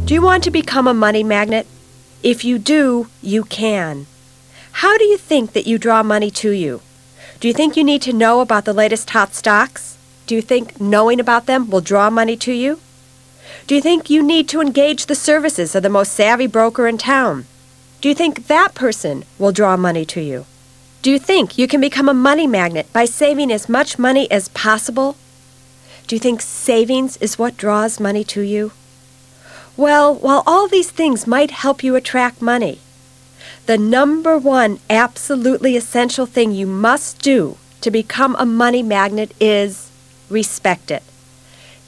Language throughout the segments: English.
Do you want to become a money magnet? If you do, you can. How do you think that you draw money to you? Do you think you need to know about the latest hot stocks? Do you think knowing about them will draw money to you? Do you think you need to engage the services of the most savvy broker in town? Do you think that person will draw money to you? Do you think you can become a money magnet by saving as much money as possible? Do you think savings is what draws money to you? Well, while all these things might help you attract money, the number one absolutely essential thing you must do to become a money magnet is respect it.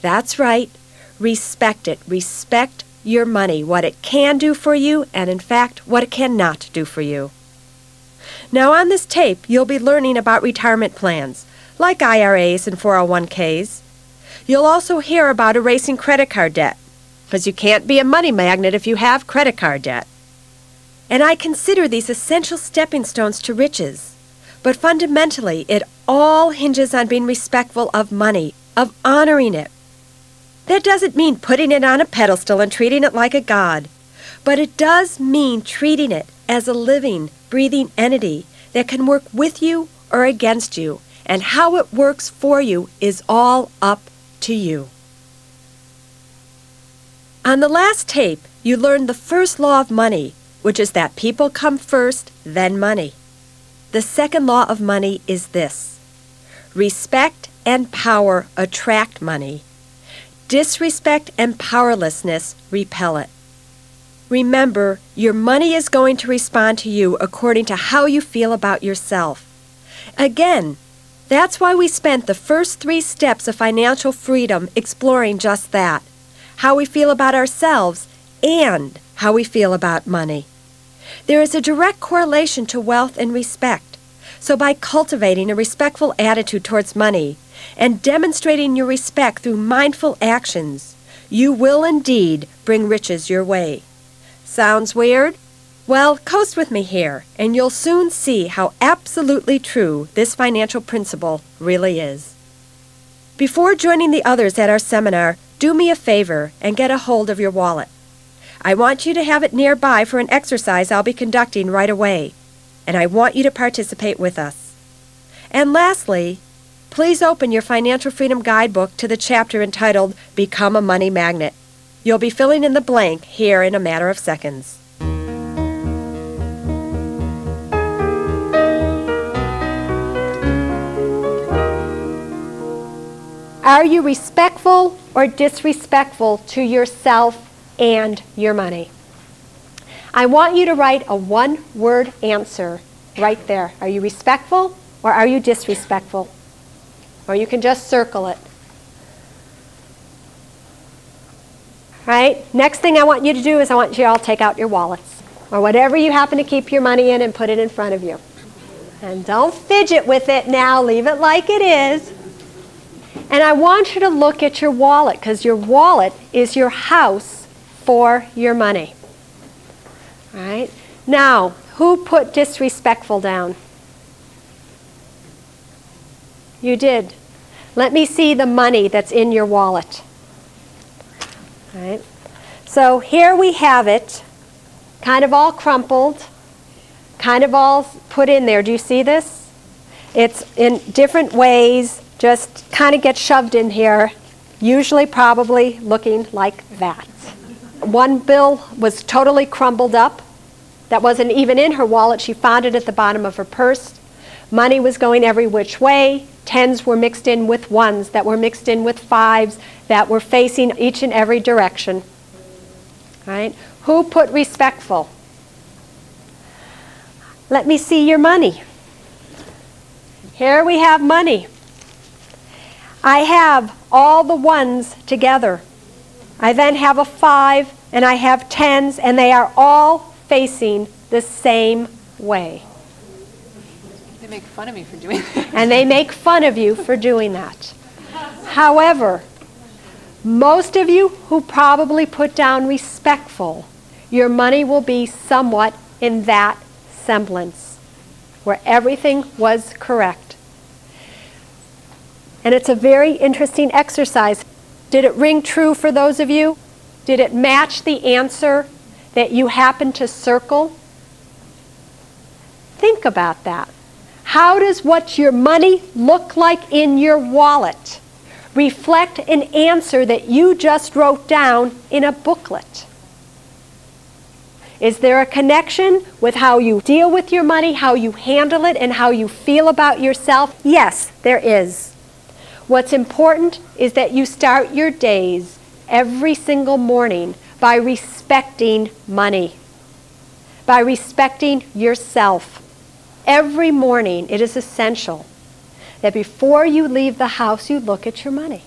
That's right, respect it. Respect your money, what it can do for you, and in fact, what it cannot do for you. Now on this tape, you'll be learning about retirement plans, like IRAs and 401ks. You'll also hear about erasing credit card debt, because you can't be a money magnet if you have credit card debt. And I consider these essential stepping stones to riches. But fundamentally, it all hinges on being respectful of money, of honoring it. That doesn't mean putting it on a pedestal and treating it like a god, but it does mean treating it as a living, breathing entity that can work with you or against you, and how it works for you is all up to you. On the last tape, you learned the first law of money, which is that people come first, then money. The second law of money is this: respect and power attract money. Disrespect and powerlessness repel it. Remember, your money is going to respond to you according to how you feel about yourself. Again, that's why we spent the first 3 steps of financial freedom exploring just that: how we feel about ourselves and how we feel about money. There is a direct correlation to wealth and respect. So by cultivating a respectful attitude towards money and demonstrating your respect through mindful actions, you will indeed bring riches your way. Sounds weird? Well, coast with me here, and you'll soon see how absolutely true this financial principle really is. Before joining the others at our seminar, do me a favor and get a hold of your wallet. I want you to have it nearby for an exercise I'll be conducting right away, and I want you to participate with us. And lastly, please open your Financial Freedom Guidebook to the chapter entitled Become a Money Magnet. You'll be filling in the blank here in a matter of seconds. Are you respectful or disrespectful to yourself and your money? I want you to write a one-word answer right there. Are you respectful or are you disrespectful? Or you can just circle it. Right? Next thing I want you to do is I want you all to take out your wallets or whatever you happen to keep your money in and put it in front of you. And don't fidget with it now. Leave it like it is. And I want you to look at your wallet, because your wallet is your house for your money. All right? Now, who put disrespectful down? You did. Let me see the money that's in your wallet. All right? So here we have it, kind of all crumpled, kind of all put in there. Do you see this? It's in different ways. Just kind of get shoved in here, usually probably looking like that. One bill was totally crumbled up. That wasn't even in her wallet. She found it at the bottom of her purse. Money was going every which way. Tens were mixed in with ones, that were mixed in with fives, that were facing each and every direction. Right? Who put respectful? Let me see your money. Here we have money. I have all the ones together. I then have a 5 and I have 10s, and they are all facing the same way. They make fun of me for doing that. And they make fun of you for doing that. However, most of you who probably put down respectful, your money will be somewhat in that semblance, where everything was correct. And it's a very interesting exercise. Did it ring true for those of you? Did it match the answer that you happened to circle? Think about that. How does what your money look like in your wallet reflect an answer that you just wrote down in a booklet? Is there a connection with how you deal with your money, how you handle it, and how you feel about yourself? Yes, there is. What's important is that you start your days every single morning by respecting money, by respecting yourself. Every morning it is essential that before you leave the house you look at your money.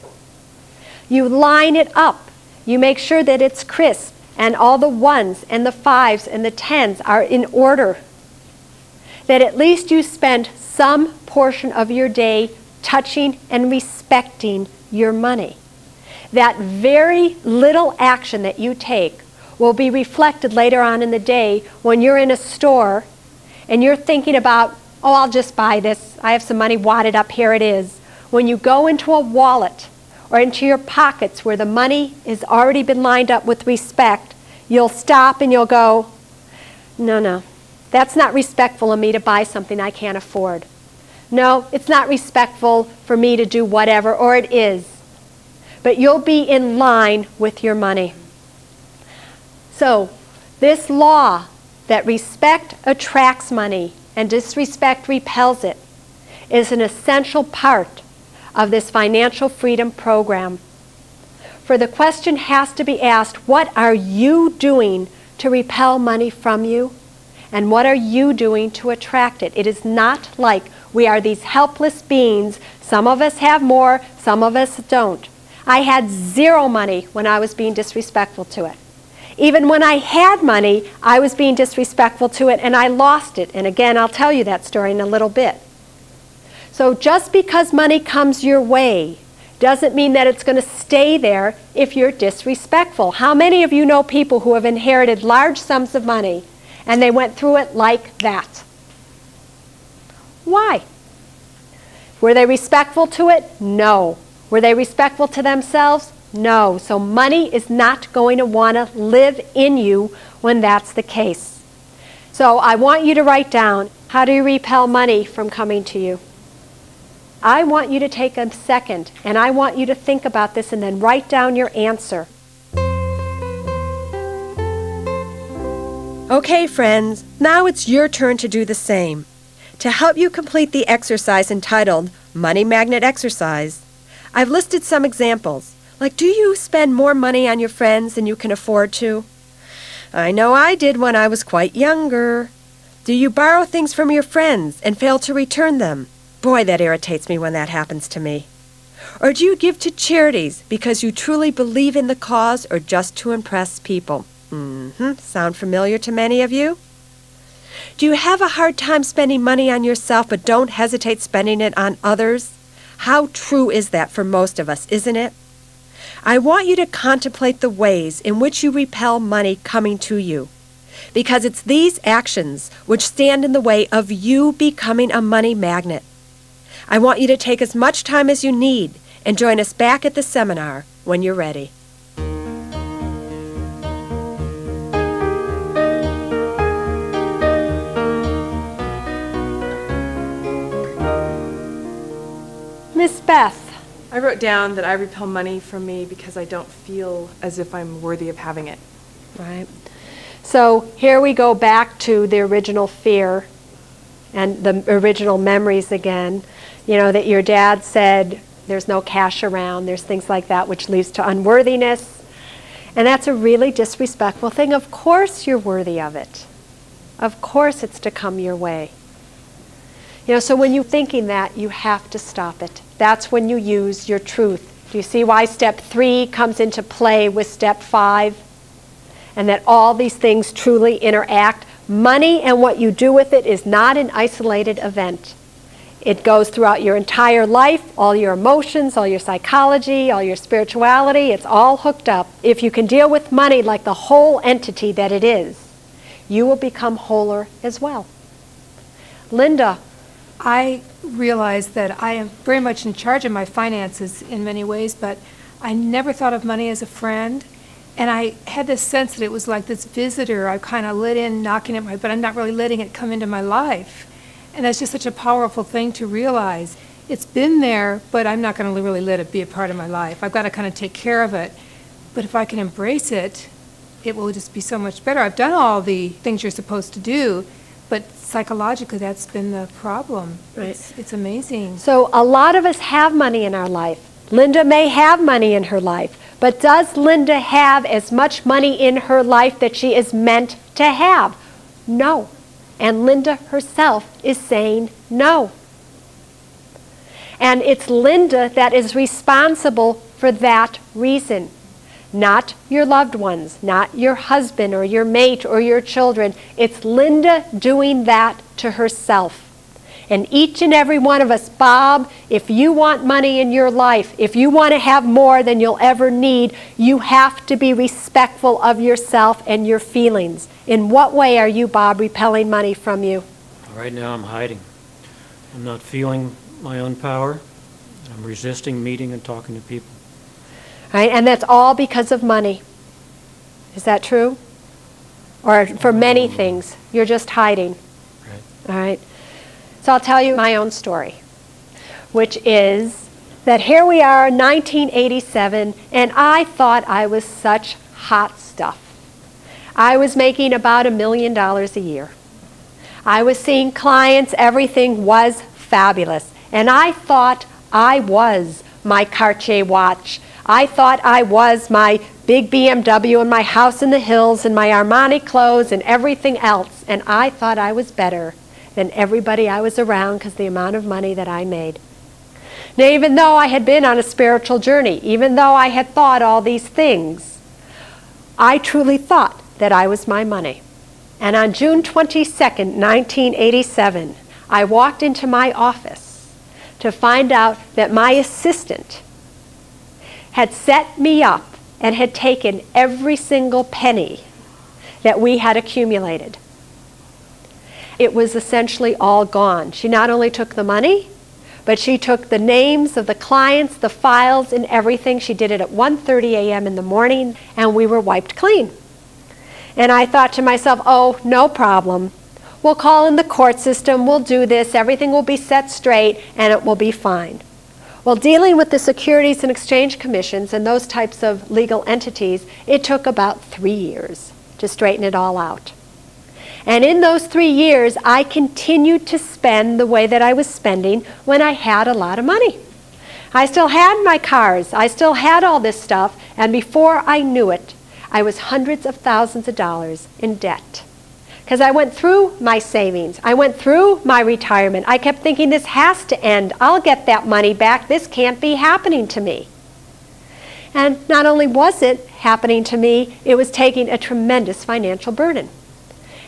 You line it up. You make sure that it's crisp and all the ones and the fives and the tens are in order. That at least you spend some portion of your day touching and respecting your money. That very little action that you take will be reflected later on in the day when you're in a store and you're thinking about, oh, I'll just buy this. I have some money wadded up, here it is. When you go into a wallet or into your pockets where the money has already been lined up with respect, you'll stop and you'll go, no, that's not respectful of me to buy something I can't afford. No, it's not respectful for me to do whatever, or it is. But you'll be in line with your money. So, this law that respect attracts money and disrespect repels it is an essential part of this financial freedom program. For the question has to be asked, what are you doing to repel money from you? And what are you doing to attract it? It is not like we are these helpless beings. Some of us have more, some of us don't. I had zero money when I was being disrespectful to it. Even when I had money, I was being disrespectful to it and I lost it. And again, I'll tell you that story in a little bit. So just because money comes your way doesn't mean that it's going to stay there if you're disrespectful. How many of you know people who have inherited large sums of money and they went through it like that? Why? Were they respectful to it? No. Were they respectful to themselves? No. So money is not going to want to live in you when that's the case. So I want you to write down, how do you repel money from coming to you? I want you to take a second and I want you to think about this and then write down your answer. Okay, friends, now it's your turn to do the same. To help you complete the exercise entitled Money Magnet Exercise, I've listed some examples, like do you spend more money on your friends than you can afford to? I know I did when I was quite younger. Do you borrow things from your friends and fail to return them? Boy, that irritates me when that happens to me. Or do you give to charities because you truly believe in the cause or just to impress people? Sound familiar to many of you? Do you have a hard time spending money on yourself but don't hesitate spending it on others? How true is that for most of us, isn't it? I want you to contemplate the ways in which you repel money coming to you, because it's these actions which stand in the way of you becoming a money magnet. I want you to take as much time as you need and join us back at the seminar when you're ready. Miss Beth. I wrote down that I repel money from me because I don't feel as if I'm worthy of having it. Right. So here we go back to the original fear and the original memories again. You know, that your dad said there's no cash around, there's things like that which leads to unworthiness. And that's a really disrespectful thing. Of course you're worthy of it. Of course it's to come your way. You know, so when you're thinking that, you have to stop it. That's when you use your truth. Do you see why step 3 comes into play with step 5? And that all these things truly interact. Money and what you do with it is not an isolated event. It goes throughout your entire life, all your emotions, all your psychology, all your spirituality. It's all hooked up. If you can deal with money like the whole entity that it is, you will become wholer as well. Linda. I realize that I am very much in charge of my finances in many ways, but I never thought of money as a friend. And I had this sense that it was like this visitor I kind of let in, knocking at my, but I'm not really letting it come into my life. And that's just such a powerful thing to realize. It's been there, but I'm not going to really let it be a part of my life. I've got to kind of take care of it. But if I can embrace it, it will just be so much better. I've done all the things you're supposed to do, but psychologically that's been the problem. Right. It's amazing. So a lot of us have money in our life. Linda may have money in her life, but does Linda have as much money in her life that she is meant to have? No. And Linda herself is saying no. And it's Linda that is responsible for that reason. Not your loved ones, not your husband or your mate or your children. It's Linda doing that to herself. And each and every one of us, Bob, if you want money in your life, if you want to have more than you'll ever need, you have to be respectful of yourself and your feelings. In what way are you, Bob, repelling money from you? Right now I'm hiding. I'm not feeling my own power. I'm resisting meeting and talking to people. Right? And that's all because of money. Is that true? Or for many things, you're just hiding. Right. All right. So I'll tell you my own story, which is that here we are, 1987, and I thought I was such hot stuff. I was making about $1 million a year. I was seeing clients, everything was fabulous. And I thought I was my Cartier watch. I thought I was my big BMW and my house in the hills and my Armani clothes and everything else. And I thought I was better than everybody I was around because the amount of money that I made. Now, even though I had been on a spiritual journey, even though I had thought all these things, I truly thought that I was my money. And on June 22nd, 1987, I walked into my office to find out that my assistant had set me up and had taken every single penny that we had accumulated. It was essentially all gone. She not only took the money, but she took the names of the clients, the files, and everything. She did it at 1:30 a.m. in the morning, and we were wiped clean. And I thought to myself, oh, no problem. We'll call in the court system, we'll do this, everything will be set straight, and it will be fine. Well, dealing with the Securities and Exchange Commissions and those types of legal entities, it took about 3 years to straighten it all out. And in those 3 years, I continued to spend the way that I was spending when I had a lot of money. I still had my cars. I still had all this stuff. And before I knew it, I was hundreds of thousands of dollars in debt. Because I went through my savings. I went through my retirement. I kept thinking, this has to end. I'll get that money back. This can't be happening to me. And not only was it happening to me, it was taking a tremendous financial burden.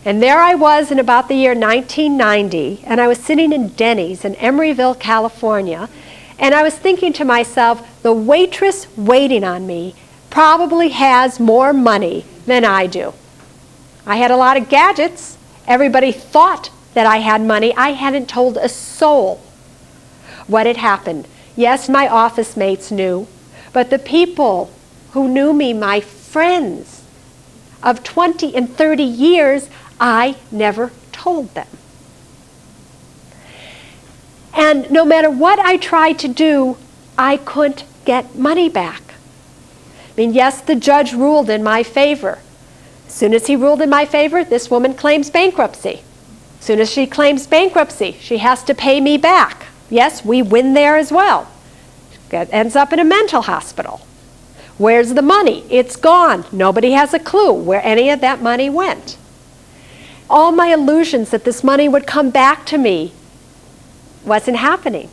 And there I was in about the year 1990, and I was sitting in Denny's in Emeryville, California, and I was thinking to myself, the waitress waiting on me probably has more money than I do. I had a lot of gadgets. Everybody thought that I had money. I hadn't told a soul what had happened. Yes, my office mates knew, but the people who knew me, my friends of 20 and 30 years, I never told them. And no matter what I tried to do, I couldn't get money back. I mean, yes, the judge ruled in my favor. As soon as he ruled in my favor, this woman claims bankruptcy. As soon as she claims bankruptcy, she has to pay me back. Yes, we win there as well. It ends up in a mental hospital. Where's the money? It's gone. Nobody has a clue where any of that money went. All my illusions that this money would come back to me wasn't happening.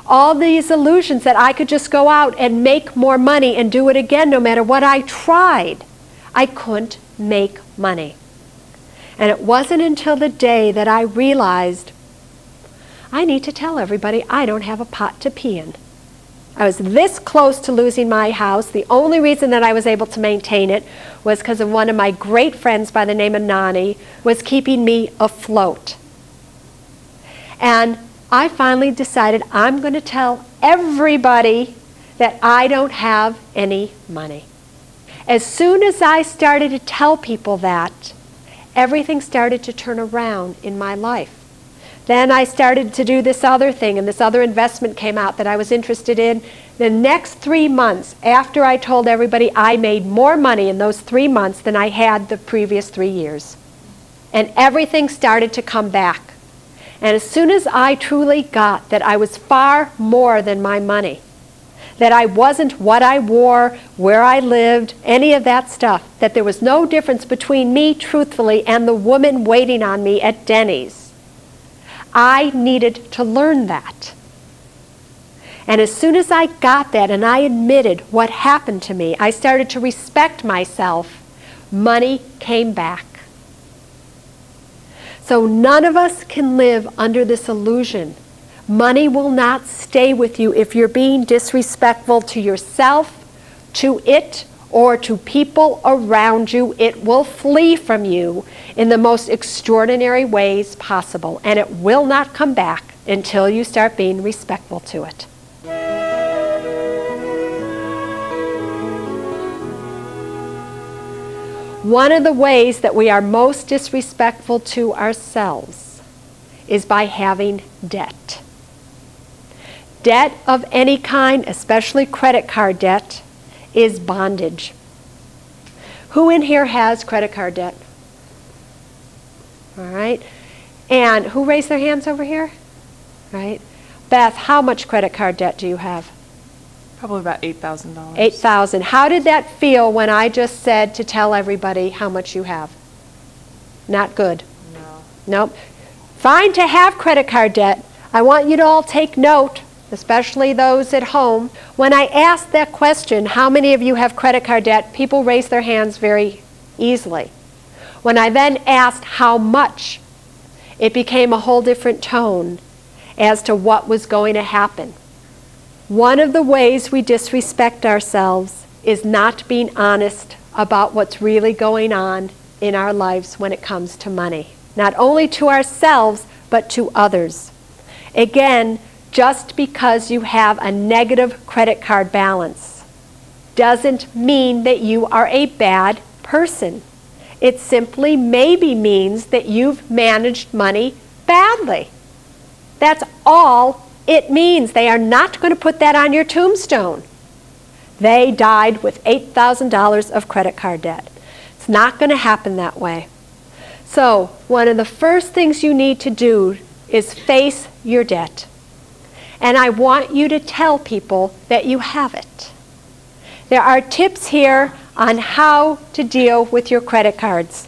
All these illusions that I could just go out and make more money and do it again no matter what I tried, I couldn't make money. And it wasn't until the day that I realized I need to tell everybody I don't have a pot to pee in. I was this close to losing my house. The only reason that I was able to maintain it was because of one of my great friends by the name of Nani was keeping me afloat. And I finally decided I'm going to tell everybody that I don't have any money. As soon as I started to tell people that, everything started to turn around in my life. Then I started to do this other thing, and this other investment came out that I was interested in. The next 3 months, after I told everybody, I made more money in those 3 months than I had the previous 3 years. And everything started to come back. And as soon as I truly got that I was far more than my money, that I wasn't what I wore, where I lived, any of that stuff, that there was no difference between me, truthfully, and the woman waiting on me at Denny's, I needed to learn that. And as soon as I got that and I admitted what happened to me, I started to respect myself, money came back. So none of us can live under this illusion. Money will not stay with you if you're being disrespectful to yourself, to it, or to people around you. It will flee from you in the most extraordinary ways possible, and it will not come back until you start being respectful to it. One of the ways that we are most disrespectful to ourselves is by having debt. Debt of any kind, especially credit card debt, is bondage. Who in here has credit card debt? All right. And who raised their hands over here? Right. Beth, how much credit card debt do you have? Probably about $8,000. $8,000. How did that feel when I just said to tell everybody how much you have? Not good. No. Nope. Fine to have credit card debt. I want you to all take note, especially those at home. When I asked that question, how many of you have credit card debt, people raised their hands very easily. When I then asked how much, it became a whole different tone as to what was going to happen. One of the ways we disrespect ourselves is not being honest about what's really going on in our lives when it comes to money. Not only to ourselves, but to others. Again, just because you have a negative credit card balance doesn't mean that you are a bad person. It simply maybe means that you've managed money badly. That's all it means. They are not going to put that on your tombstone. They died with $8,000 of credit card debt. It's not going to happen that way. So, one of the first things you need to do is face your debt. And I want you to tell people that you have it. There are tips here on how to deal with your credit cards.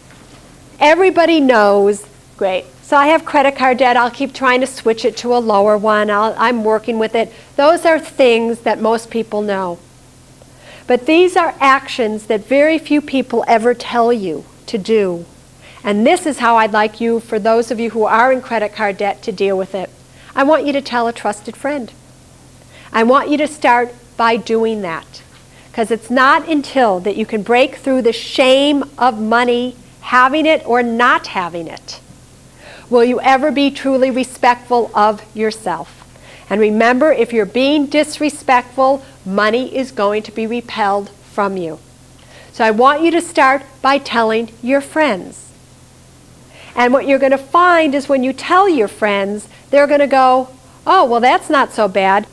Everybody knows, great, so I have credit card debt, I'll keep trying to switch it to a lower one, I'm working with it. Those are things that most people know. But these are actions that very few people ever tell you to do. And this is how I'd like you, for those of you who are in credit card debt, to deal with it. I want you to tell a trusted friend. I want you to start by doing that. Because it's not until that you can break through the shame of money, having it or not having it, will you ever be truly respectful of yourself. And remember, if you're being disrespectful, money is going to be repelled from you. So I want you to start by telling your friends. And what you're going to find is when you tell your friends, they're going to go, oh, well, that's not so bad.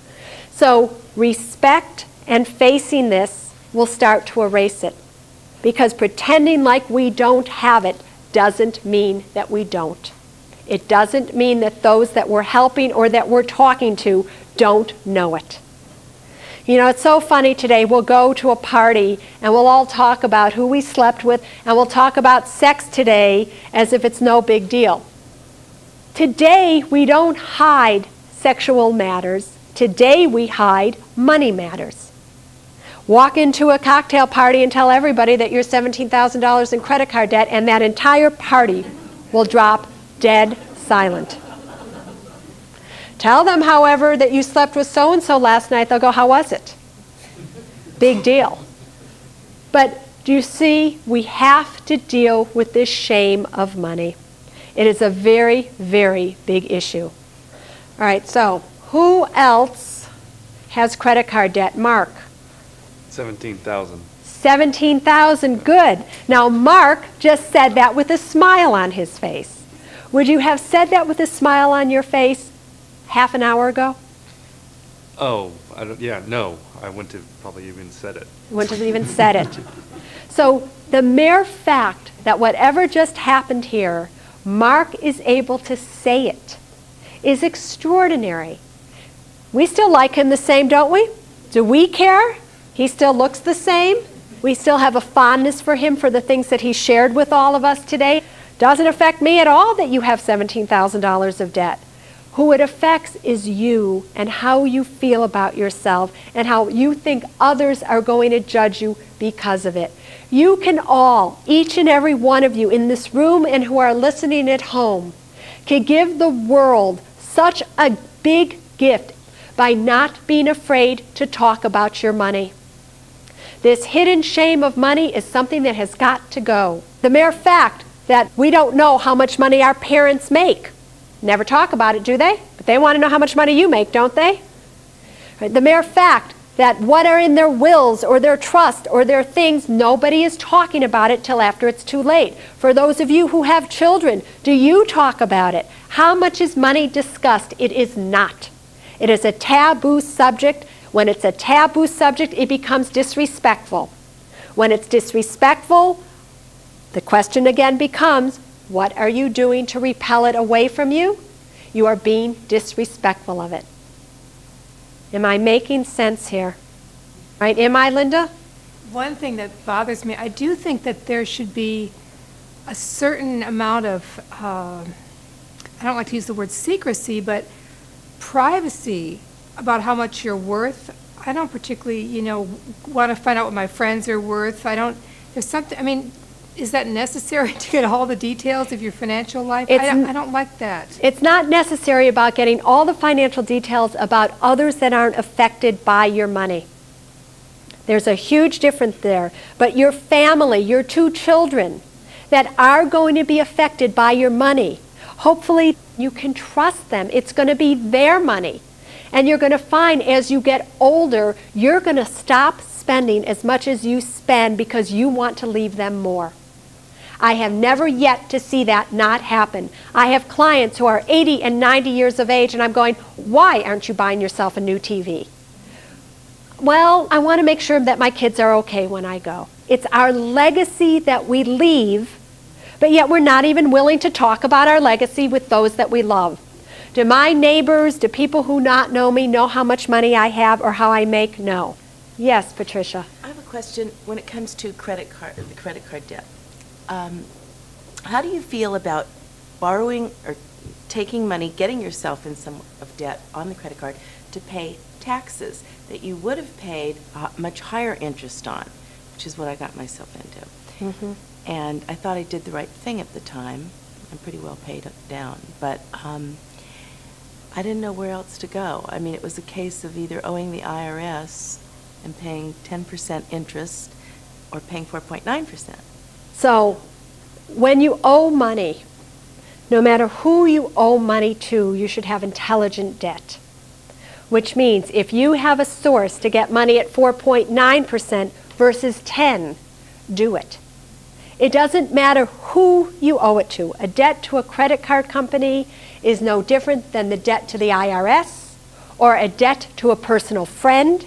So respect and facing this will start to erase it. Because pretending like we don't have it doesn't mean that we don't. It doesn't mean that those that we're helping or that we're talking to don't know it. You know, it's so funny today. We'll go to a party and we'll all talk about who we slept with, and we'll talk about sex today as if it's no big deal. Today, we don't hide sexual matters. Today, we hide money matters. Walk into a cocktail party and tell everybody that you're $17,000 in credit card debt, and that entire party will drop dead silent. Tell them, however, that you slept with so-and-so last night. They'll go, how was it? Big deal. But do you see, we have to deal with this shame of money. It is a very, very big issue. All right, so who else has credit card debt? Mark? 17,000. 17,000, good. Now Mark just said that with a smile on his face. Would you have said that with a smile on your face half an hour ago? Oh, no. I wouldn't have probably even said it. Wouldn't have even said it. So the mere fact that whatever just happened here, Mark is able to say it, is extraordinary. We still like him the same, don't we? Do we care? He still looks the same. We still have a fondness for him for the things that he shared with all of us today. Doesn't affect me at all that you have $17,000 of debt. Who it affects is you and how you feel about yourself and how you think others are going to judge you because of it. You can all, each and every one of you in this room and who are listening at home, can give the world such a big gift by not being afraid to talk about your money. This hidden shame of money is something that has got to go. The mere fact that we don't know how much money our parents make. Never talk about it, do they? But they want to know how much money you make, don't they? Right? The mere fact that what are in their wills or their trust or their things, nobody is talking about it till after it's too late. For those of you who have children, do you talk about it? How much is money discussed? It is not. It is a taboo subject. When it's a taboo subject, it becomes disrespectful. When it's disrespectful, the question again becomes, what are you doing to repel it away from you? You are being disrespectful of it. Am I making sense here? Right? Am I, Linda? One thing that bothers me, I do think that there should be a certain amount of, I don't like to use the word secrecy, but privacy about how much you're worth. I don't particularly, want to find out what my friends are worth. There's something, is that necessary to get all the details of your financial life? I don't like that. It's not necessary about getting all the financial details about others that aren't affected by your money. There's a huge difference there. But your family, your 2 children that are going to be affected by your money, hopefully you can trust them. It's going to be their money. And you're going to find as you get older, you're going to stop spending as much as you spend because you want to leave them more. I have never yet to see that not happen. I have clients who are 80 and 90 years of age, and I'm going, why aren't you buying yourself a new TV? Well, I want to make sure that my kids are okay when I go. It's our legacy that we leave, but yet we're not even willing to talk about our legacy with those that we love. Do my neighbors, do people who not know me know how much money I have or how I make? No. Yes, Patricia. I have a question when it comes to the credit card debt. How do you feel about borrowing or taking money, getting yourself in some of debt on the credit card to pay taxes that you would have paid much higher interest on, which is what I got myself into. Mm-hmm. And I thought I did the right thing at the time. I'm pretty well paid down, but I didn't know where else to go. It was a case of either owing the IRS and paying 10% interest or paying 4.9%. So when you owe money, no matter who you owe money to, you should have intelligent debt. Which means if you have a source to get money at 4.9% versus 10, do it. It doesn't matter who you owe it to. A debt to a credit card company is no different than the debt to the IRS or a debt to a personal friend.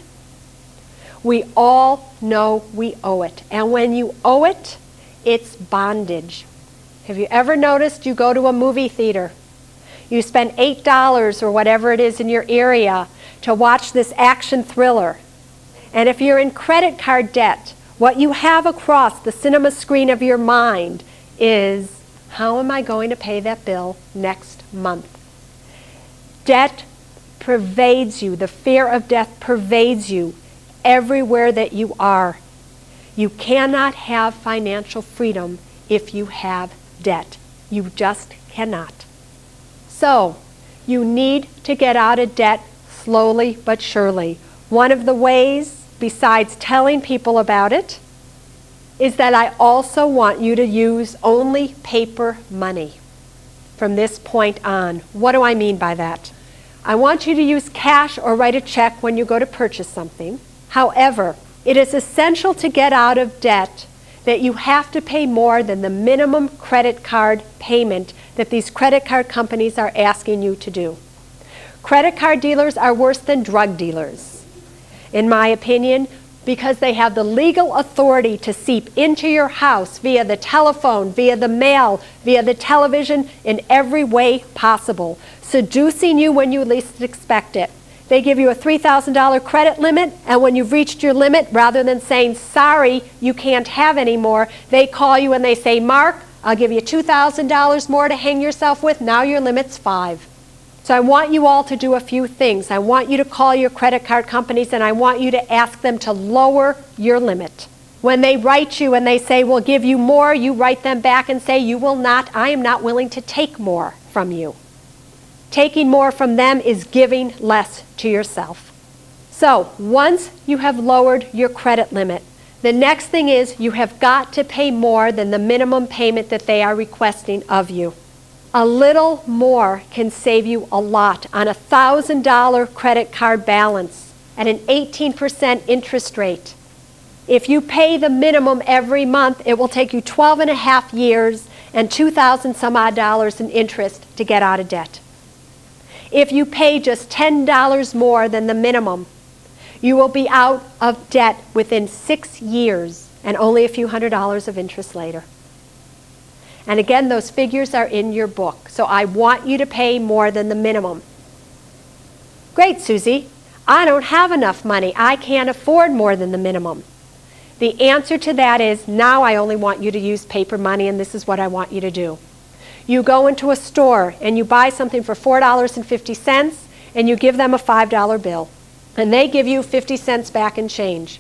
We all know we owe it. And when you owe it, it's bondage. Have you ever noticed you go to a movie theater? You spend $8 or whatever it is in your area to watch this action thriller. And if you're in credit card debt, what you have across the cinema screen of your mind is, how am I going to pay that bill next month? Debt pervades you. The fear of death pervades you everywhere that you are. You cannot have financial freedom if you have debt. You just cannot. So, you need to get out of debt slowly but surely. One of the ways, besides telling people about it, is that I also want you to use only paper money from this point on. What do I mean by that? I want you to use cash or write a check when you go to purchase something. However, It is essential to get out of debt that you have to pay more than the minimum credit card payment that these credit card companies are asking you to do. Credit card dealers are worse than drug dealers, in my opinion, because they have the legal authority to seep into your house via the telephone, via the mail, via the television, in every way possible, seducing you when you least expect it. They give you a $3,000 credit limit, and when you've reached your limit, rather than saying, sorry, you can't have any more, they call you and they say, Mark, I'll give you $2,000 more to hang yourself with. Now your limit's $5,000. So I want you all to do a few things. I want you to call your credit card companies, and I want you to ask them to lower your limit. When they write you and they say, we'll give you more, you write them back and say, you will not, I am not willing to take more from you. Taking more from them is giving less to yourself. So once you have lowered your credit limit, the next thing is you have got to pay more than the minimum payment that they are requesting of you. A little more can save you a lot on a $1,000 credit card balance at an 18% interest rate. If you pay the minimum every month, it will take you 12 and a half years and $2,000 some odd in interest to get out of debt. If you pay just $10 more than the minimum, you will be out of debt within 6 years and only a few $100s of interest later. And again, those figures are in your book. So I want you to pay more than the minimum. Great, Susie. I don't have enough money. I can't afford more than the minimum. The answer to that is, now I only want you to use paper money, and this is what I want you to do. You go into a store and you buy something for $4.50 and you give them a $5 bill. And they give you 50 cents back in change.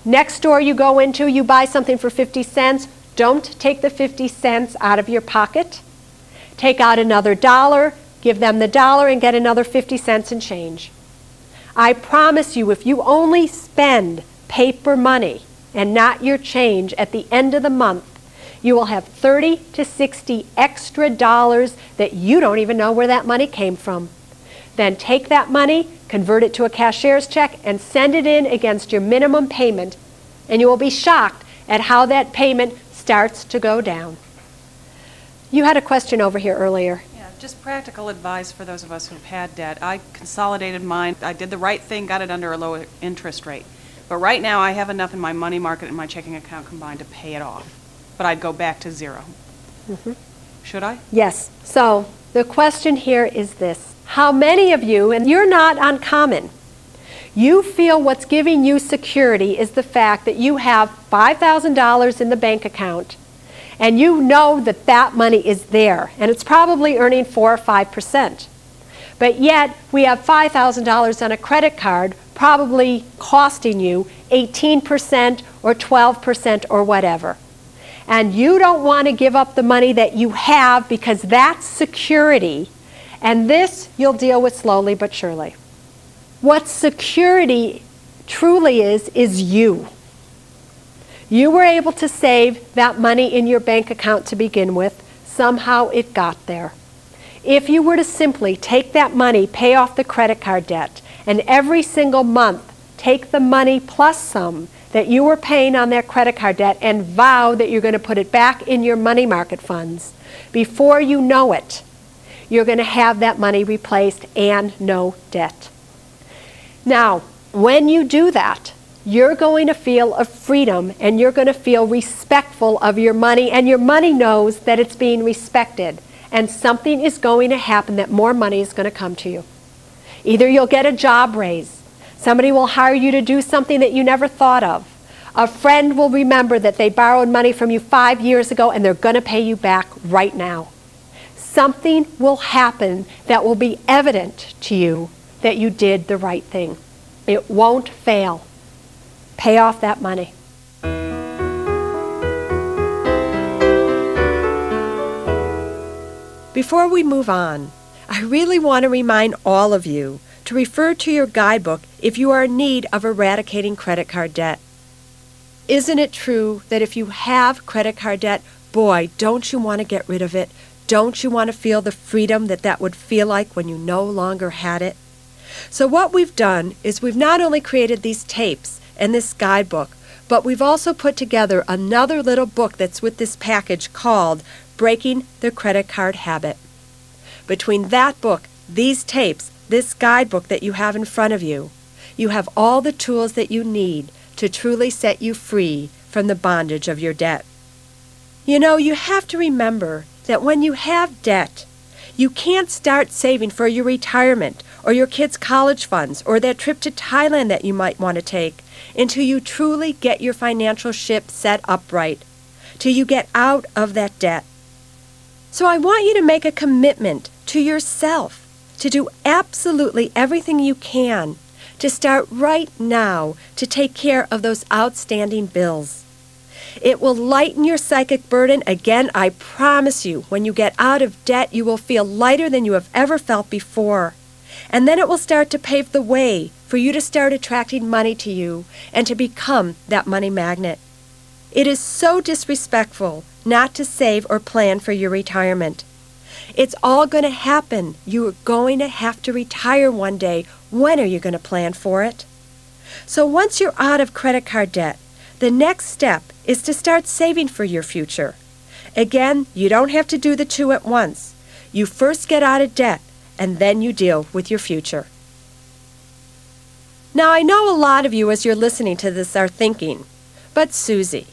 Next store you go into, you buy something for 50 cents. Don't take the 50 cents out of your pocket. Take out another $1, give them the $1 and get another 50 cents in change. I promise you, if you only spend paper money and not your change at the end of the month, you will have 30 to 60 extra dollars that you don't even know where that money came from. Then take that money, convert it to a cashier's check, and send it in against your minimum payment, and you will be shocked at how that payment starts to go down. You had a question over here earlier. Yeah, just practical advice for those of us who've had debt. I consolidated mine. I did the right thing, got it under a low interest rate. But right now I have enough in my money market and my checking account combined to pay it off. But I'd go back to zero. Mm-hmm. Should I? Yes. So the question here is this. How many of you, and you're not uncommon, you feel what's giving you security is the fact that you have $5,000 in the bank account and you know that that money is there and it's probably earning 4 or 5%. But yet we have $5,000 on a credit card probably costing you 18% or 12% or whatever. And you don't want to give up the money that you have because that's security. And this you'll deal with slowly but surely. What security truly is you. You were able to save that money in your bank account to begin with. Somehow it got there. If you were to simply take that money, pay off the credit card debt, and every single month take the money plus some that you were paying on that credit card debt and vow that you're going to put it back in your money market funds, before you know it, you're going to have that money replaced and no debt. Now, when you do that, you're going to feel a freedom and you're going to feel respectful of your money, and your money knows that it's being respected, and something is going to happen, that more money is going to come to you. Either you'll get a job raise, somebody will hire you to do something that you never thought of. A friend will remember that they borrowed money from you 5 years ago and they're going to pay you back right now. Something will happen that will be evident to you that you did the right thing. It won't fail. Pay off that money. Before we move on, I really want to remind all of you to refer to your guidebook if you are in need of eradicating credit card debt. Isn't it true that if you have credit card debt, boy, don't you want to get rid of it? Don't you want to feel the freedom that that would feel like when you no longer had it? So what we've done is we've not only created these tapes and this guidebook, but we've also put together another little book that's with this package called Breaking the Credit Card Habit. Between that book, these tapes, this guidebook that you have in front of you, you have all the tools that you need to truly set you free from the bondage of your debt. You know, you have to remember that when you have debt, you can't start saving for your retirement or your kids' college funds or that trip to Thailand that you might want to take until you truly get your financial ship set up right, till you get out of that debt. So I want you to make a commitment to yourself to do absolutely everything you can to start right now to take care of those outstanding bills. It will lighten your psychic burden. Again, I promise you, when you get out of debt, you will feel lighter than you have ever felt before. And then it will start to pave the way for you to start attracting money to you and to become that money magnet. It is so disrespectful not to save or plan for your retirement. It's all going to happen. You are going to have to retire one day. When are you going to plan for it? So once you're out of credit card debt, the next step is to start saving for your future. Again, you don't have to do the two at once. You first get out of debt, and then you deal with your future. Now, I know a lot of you as you're listening to this are thinking, but Susie,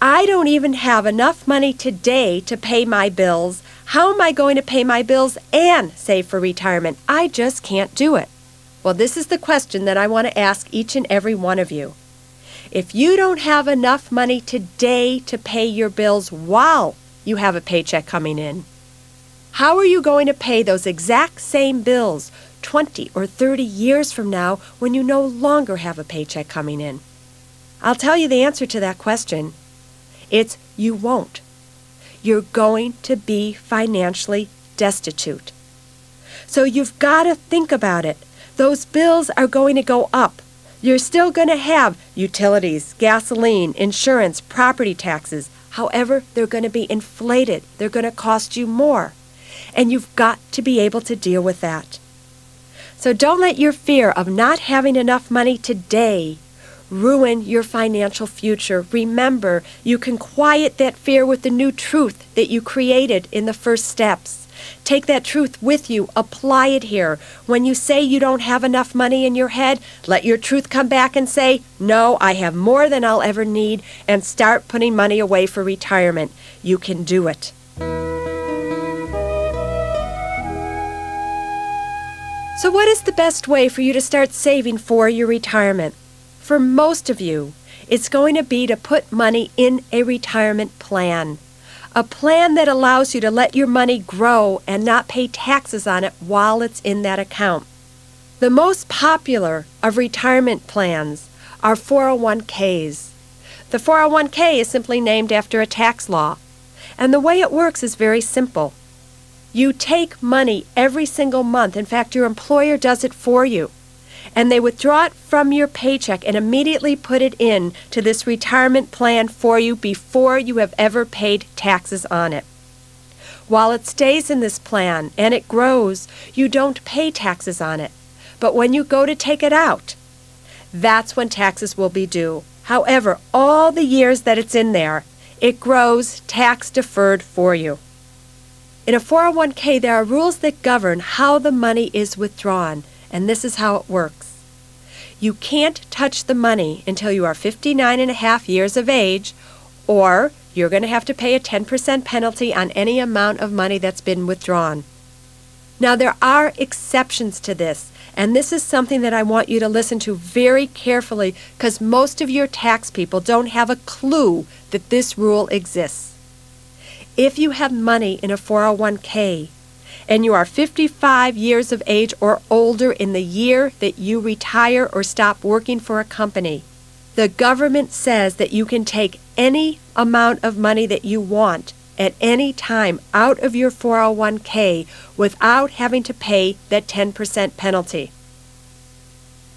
I don't even have enough money today to pay my bills. How am I going to pay my bills and save for retirement? I just can't do it. Well, this is the question that I want to ask each and every one of you. If you don't have enough money today to pay your bills while you have a paycheck coming in, how are you going to pay those exact same bills 20 or 30 years from now when you no longer have a paycheck coming in? I'll tell you the answer to that question. It's you won't. You're going to be financially destitute. So you've got to think about it. Those bills are going to go up. You're still going to have utilities, gasoline, insurance, property taxes. However, they're going to be inflated. They're going to cost you more. And you've got to be able to deal with that. So don't let your fear of not having enough money today ruin your financial future. Remember, you can quiet that fear with the new truth that you created in the first steps. Take that truth with you. Apply it here. When you say you don't have enough money in your head, let your truth come back and say, no, I have more than I'll ever need, and start putting money away for retirement. You can do it. So what is the best way for you to start saving for your retirement? For most of you, it's going to be to put money in a retirement plan. A plan that allows you to let your money grow and not pay taxes on it while it's in that account. The most popular of retirement plans are 401ks. The 401k is simply named after a tax law. And the way it works is very simple. You take money every single month. In fact, your employer does it for you. And they withdraw it from your paycheck and immediately put it in to this retirement plan for you before you have ever paid taxes on it. While it stays in this plan and it grows, you don't pay taxes on it. But when you go to take it out, that's when taxes will be due. However, all the years that it's in there, it grows tax deferred for you. In a 401k, there are rules that govern how the money is withdrawn, and this is how it works. You can't touch the money until you are 59 and a half years of age, or you're going to have to pay a 10% penalty on any amount of money that's been withdrawn. Now, there are exceptions to this, and this is something that I want you to listen to very carefully because most of your tax people don't have a clue that this rule exists. If you have money in a 401k and you are 55 years of age or older in the year that you retire or stop working for a company, the government says that you can take any amount of money that you want at any time out of your 401k without having to pay that 10% penalty.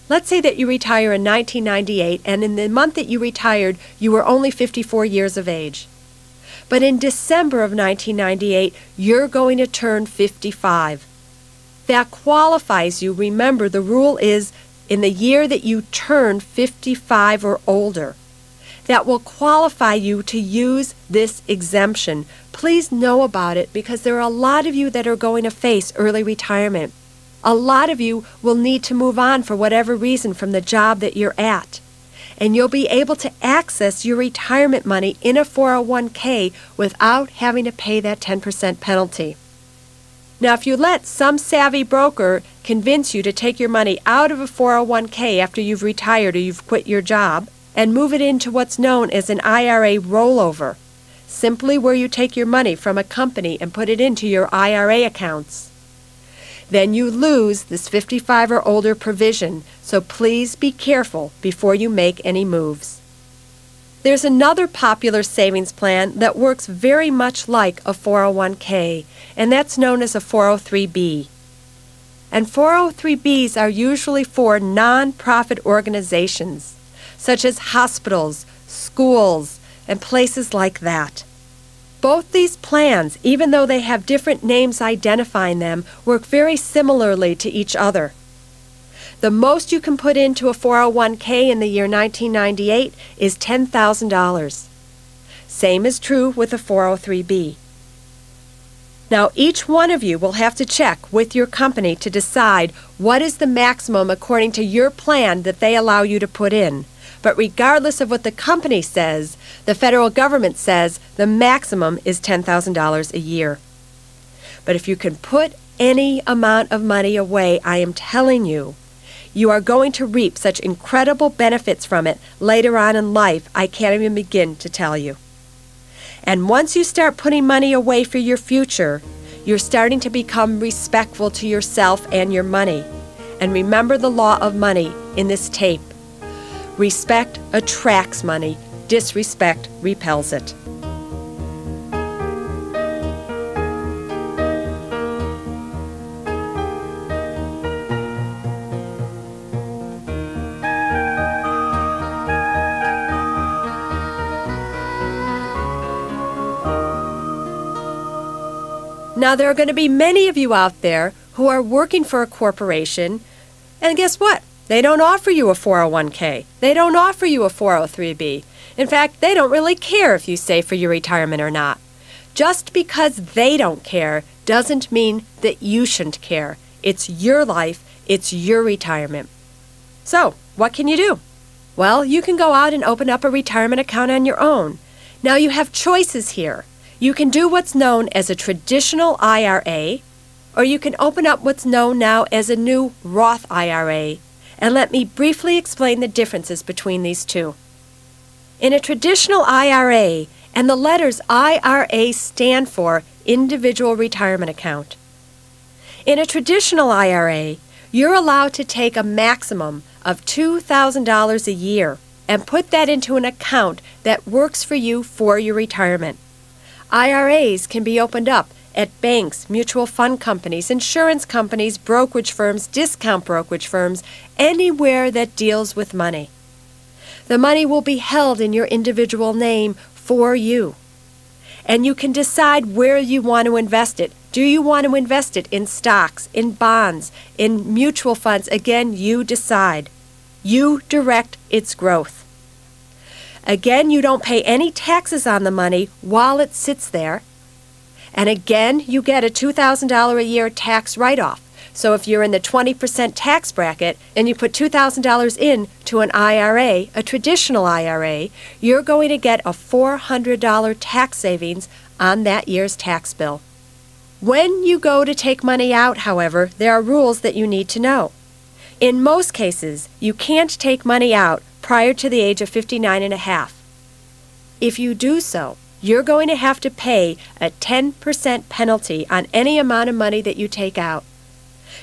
Let's say that you retire in 1998 and in the month that you retired, you were only 54 years of age. But in December of 1998, you're going to turn 55. That qualifies you. Remember, the rule is in the year that you turn 55 or older that will qualify you to use this exemption. Please know about it because there are a lot of you that are going to face early retirement. A lot of you will need to move on for whatever reason from the job that you're at. And you'll be able to access your retirement money in a 401k without having to pay that 10% penalty. Now, if you let some savvy broker convince you to take your money out of a 401k after you've retired or you've quit your job and move it into what's known as an IRA rollover, simply where you take your money from a company and put it into your IRA accounts, then you lose this 55 or older provision, so please be careful before you make any moves. There's another popular savings plan that works very much like a 401k, and that's known as a 403b. And 403bs are usually for non-profit organizations, such as hospitals, schools, and places like that. Both these plans, even though they have different names identifying them, work very similarly to each other. The most you can put into a 401k in the year 1998 is $10,000. Same is true with a 403b. Now, each one of you will have to check with your company to decide what is the maximum according to your plan that they allow you to put in. But regardless of what the company says, the federal government says the maximum is $10,000 a year. But if you can put any amount of money away, I am telling you, you are going to reap such incredible benefits from it later on in life, I can't even begin to tell you. And once you start putting money away for your future, you're starting to become respectful to yourself and your money. And remember the law of money in this tape. Respect attracts money, disrespect repels it. Now, there are going to be many of you out there who are working for a corporation, and guess what? They don't offer you a 401k. They don't offer you a 403b. In fact, they don't really care if you save for your retirement or not. Just because they don't care doesn't mean that you shouldn't care. It's your life. It's your retirement. So, what can you do? Well, you can go out and open up a retirement account on your own. Now, you have choices here. You can do what's known as a traditional IRA, or you can open up what's known now as a new Roth IRA. And let me briefly explain the differences between these two. In a traditional IRA, and the letters IRA stand for Individual Retirement Account. In a traditional IRA, you're allowed to take a maximum of $2,000 a year and put that into an account that works for you for your retirement. IRAs can be opened up at banks, mutual fund companies, insurance companies, brokerage firms, discount brokerage firms, anywhere that deals with money. The money will be held in your individual name for you. And you can decide where you want to invest it. Do you want to invest it in stocks, in bonds, in mutual funds? Again, you decide. You direct its growth. Again, you don't pay any taxes on the money while it sits there. And again, you get a $2,000 a year tax write-off. So if you're in the 20% tax bracket and you put $2,000 in to an IRA, a traditional IRA, you're going to get a $400 tax savings on that year's tax bill. When you go to take money out, however, there are rules that you need to know. In most cases, you can't take money out prior to the age of 59 and a half. If you do so, you're going to have to pay a 10% penalty on any amount of money that you take out.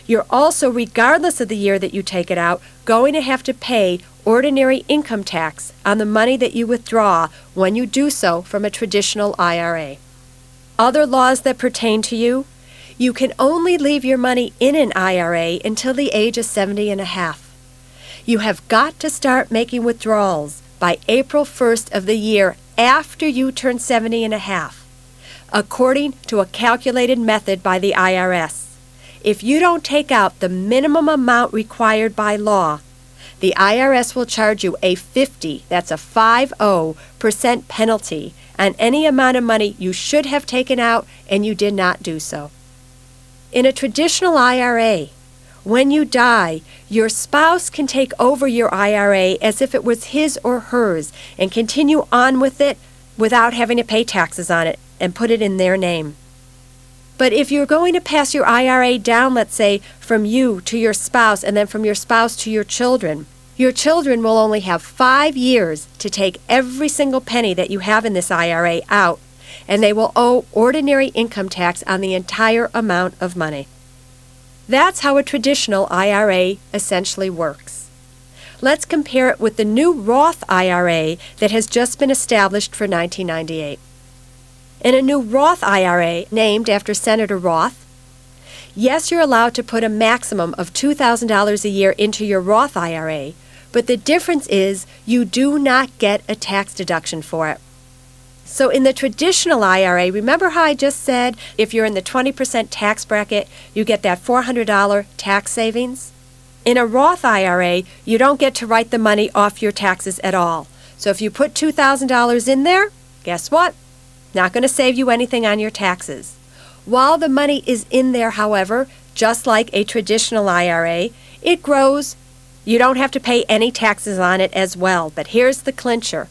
You're also, regardless of the year that you take it out, going to have to pay ordinary income tax on the money that you withdraw when you do so from a traditional IRA. Other laws that pertain to you: you can only leave your money in an IRA until the age of 70 and a half. You have got to start making withdrawals by April 1st of the year after you turn 70 and a half, according to a calculated method by the IRS. If you don't take out the minimum amount required by law, the IRS will charge you a 50, that's a 50% penalty on any amount of money you should have taken out and you did not do so. In a traditional IRA, when you die, your spouse can take over your IRA as if it was his or hers and continue on with it without having to pay taxes on it and put it in their name. But if you're going to pass your IRA down, let's say, from you to your spouse and then from your spouse to your children will only have 5 years to take every single penny that you have in this IRA out, and they will owe ordinary income tax on the entire amount of money. That's how a traditional IRA essentially works. Let's compare it with the new Roth IRA that has just been established for 1998. In a new Roth IRA, named after Senator Roth, yes, you're allowed to put a maximum of $2,000 a year into your Roth IRA, but the difference is you do not get a tax deduction for it. So in the traditional IRA, remember how I just said if you're in the 20% tax bracket, you get that $400 tax savings? In a Roth IRA, you don't get to write the money off your taxes at all. So if you put $2,000 in there, guess what? Not going to save you anything on your taxes. While the money is in there, however, just like a traditional IRA, it grows. You don't have to pay any taxes on it as well. But here's the clincher.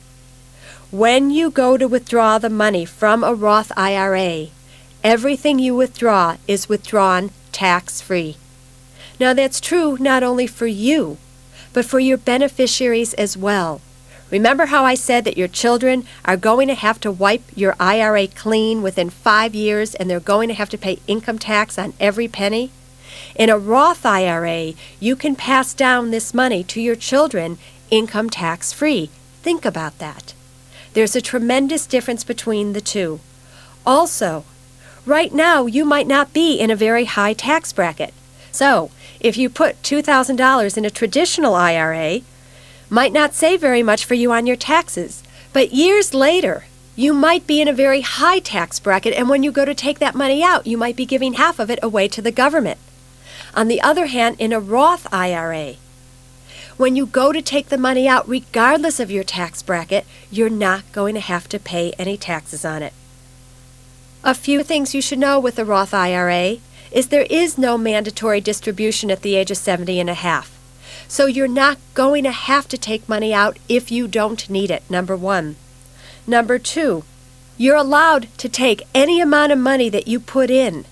When you go to withdraw the money from a Roth IRA, everything you withdraw is withdrawn tax-free. Now that's true not only for you, but for your beneficiaries as well. Remember how I said that your children are going to have to wipe your IRA clean within 5 years and they're going to have to pay income tax on every penny? In a Roth IRA, you can pass down this money to your children income tax free. Think about that. There's a tremendous difference between the two. Also, right now you might not be in a very high tax bracket. So, if you put $2,000 in a traditional IRA, might not save very much for you on your taxes. But years later, you might be in a very high tax bracket, and when you go to take that money out, you might be giving half of it away to the government. On the other hand, in a Roth IRA, when you go to take the money out, regardless of your tax bracket, you're not going to have to pay any taxes on it. A few things you should know with the Roth IRA is there is no mandatory distribution at the age of 70 and a half. So you're not going to have to take money out if you don't need it, number one. Number two, you're allowed to take any amount of money that you put in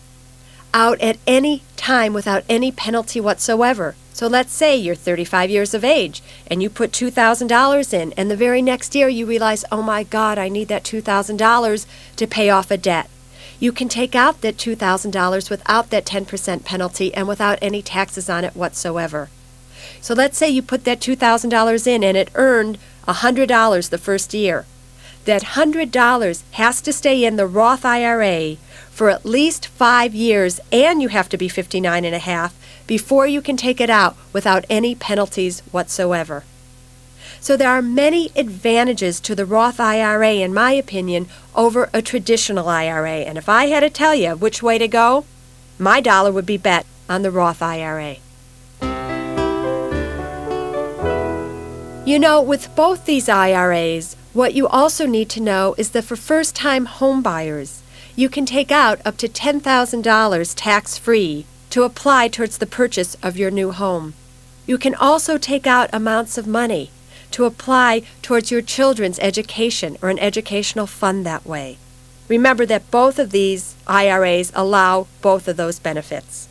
out at any time without any penalty whatsoever. So let's say you're 35 years of age and you put $2,000 in, and the very next year you realize, oh my God, I need that $2,000 to pay off a debt. You can take out that $2,000 without that 10% penalty and without any taxes on it whatsoever. So let's say you put that $2,000 in and it earned $100 the first year. That $100 has to stay in the Roth IRA for at least 5 years, and you have to be 59 and a half before you can take it out without any penalties whatsoever. So there are many advantages to the Roth IRA, in my opinion, over a traditional IRA. And if I had to tell you which way to go, my dollar would be bet on the Roth IRA. You know, with both these IRAs, what you also need to know is that for first-time home buyers, you can take out up to $10,000 tax-free to apply towards the purchase of your new home. You can also take out amounts of money to apply towards your children's education or an educational fund that way. Remember that both of these IRAs allow both of those benefits.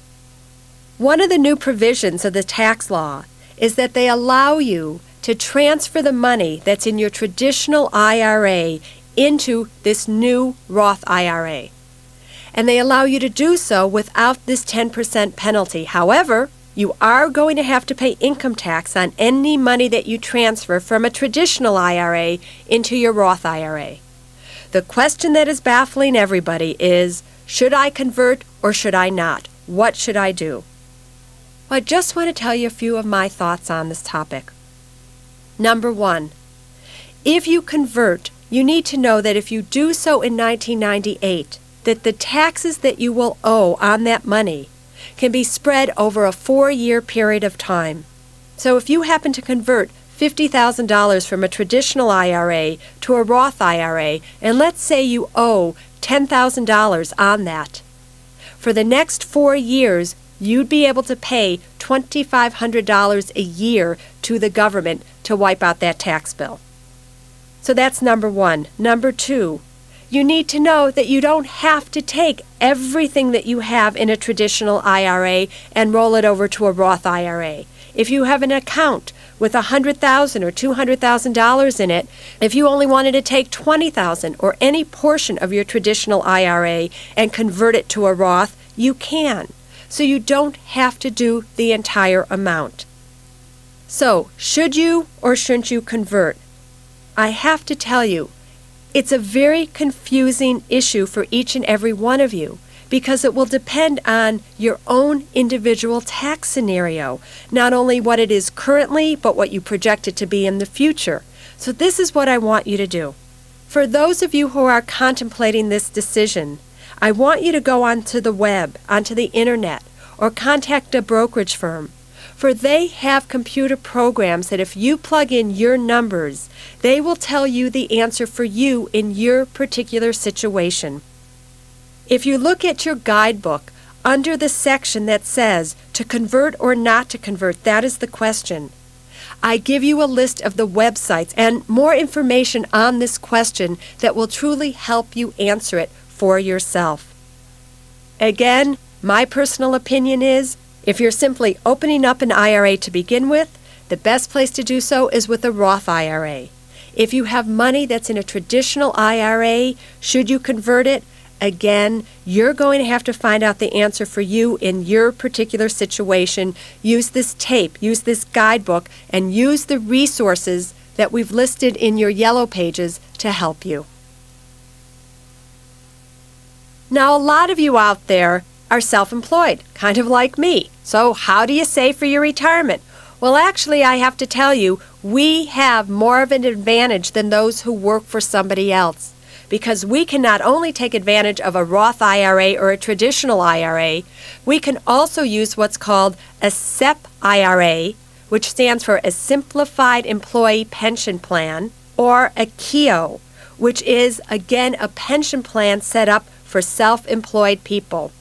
One of the new provisions of the tax law is that they allow you to transfer the money that's in your traditional IRA into this new Roth IRA. And they allow you to do so without this 10% penalty. However, you are going to have to pay income tax on any money that you transfer from a traditional IRA into your Roth IRA. The question that is baffling everybody is, should I convert or should I not? What should I do? Well, I just want to tell you a few of my thoughts on this topic. Number one, if you convert, you need to know that if you do so in 1998, that the taxes that you will owe on that money can be spread over a 4-year period of time. So if you happen to convert $50,000 from a traditional IRA to a Roth IRA, and let's say you owe $10,000 on that, for the next 4 years, you'd be able to pay $2,500 a year to the government to wipe out that tax bill. So that's number one. Number two, you need to know that you don't have to take everything that you have in a traditional IRA and roll it over to a Roth IRA. If you have an account with $100,000 or $200,000 in it, if you only wanted to take $20,000 or any portion of your traditional IRA and convert it to a Roth, you can. So you don't have to do the entire amount. So, should you or shouldn't you convert? I have to tell you, it's a very confusing issue for each and every one of you because it will depend on your own individual tax scenario, not only what it is currently, but what you project it to be in the future. So this is what I want you to do. For those of you who are contemplating this decision, I want you to go onto the web, onto the internet, or contact a brokerage firm. For they have computer programs that if you plug in your numbers, they will tell you the answer for you in your particular situation. If you look at your guidebook, under the section that says to convert or not to convert, that is the question. I give you a list of the websites and more information on this question that will truly help you answer it for yourself. Again, my personal opinion is, if you're simply opening up an IRA to begin with, the best place to do so is with a Roth IRA. If you have money that's in a traditional IRA, should you convert it? Again, you're going to have to find out the answer for you in your particular situation. Use this tape, use this guidebook, and use the resources that we've listed in your yellow pages to help you. Now, a lot of you out there are self-employed, kind of like me. So how do you save for your retirement? Well, actually, I have to tell you, we have more of an advantage than those who work for somebody else, because we can not only take advantage of a Roth IRA or a traditional IRA, we can also use what's called a SEP IRA, which stands for a Simplified Employee Pension Plan, or a KEO, which is, again, a pension plan set up for self-employed people.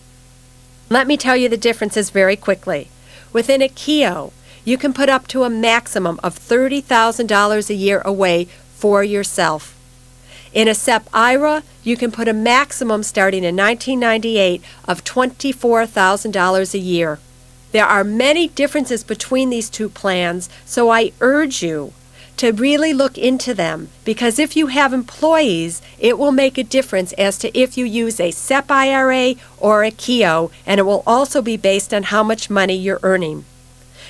Let me tell you the differences very quickly. Within a KEO, you can put up to a maximum of $30,000 a year away for yourself. In a SEP IRA, you can put a maximum starting in 1998 of $24,000 a year. There are many differences between these two plans, so I urge you to really look into them, because if you have employees, it will make a difference as to if you use a SEP IRA or a KEO, and it will also be based on how much money you're earning.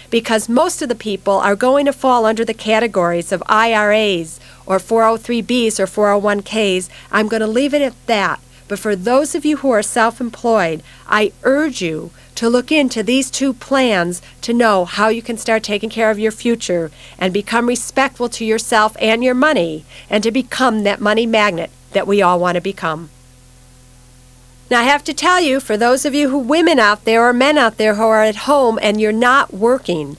Because most of the people are going to fall under the categories of IRAs or 403Bs or 401Ks. I'm going to leave it at that. But for those of you who are self-employed, I urge you to look into these two plans to know how you can start taking care of your future and become respectful to yourself and your money, and to become that money magnet that we all want to become. Now, I have to tell you, for those of you women out there or men out there who are at home and you're not working,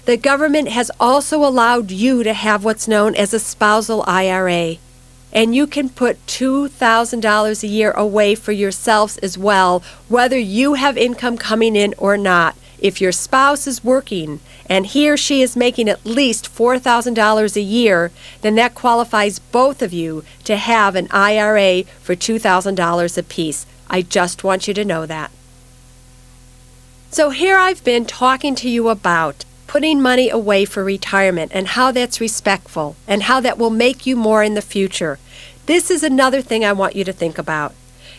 the government has also allowed you to have what's known as a spousal IRA. And you can put $2,000 a year away for yourselves as well, whether you have income coming in or not. If your spouse is working and he or she is making at least $4,000 a year, then that qualifies both of you to have an IRA for $2,000 apiece. I just want you to know that. So here I've been talking to you about putting money away for retirement and how that's respectful and how that will make you more in the future. This is another thing I want you to think about.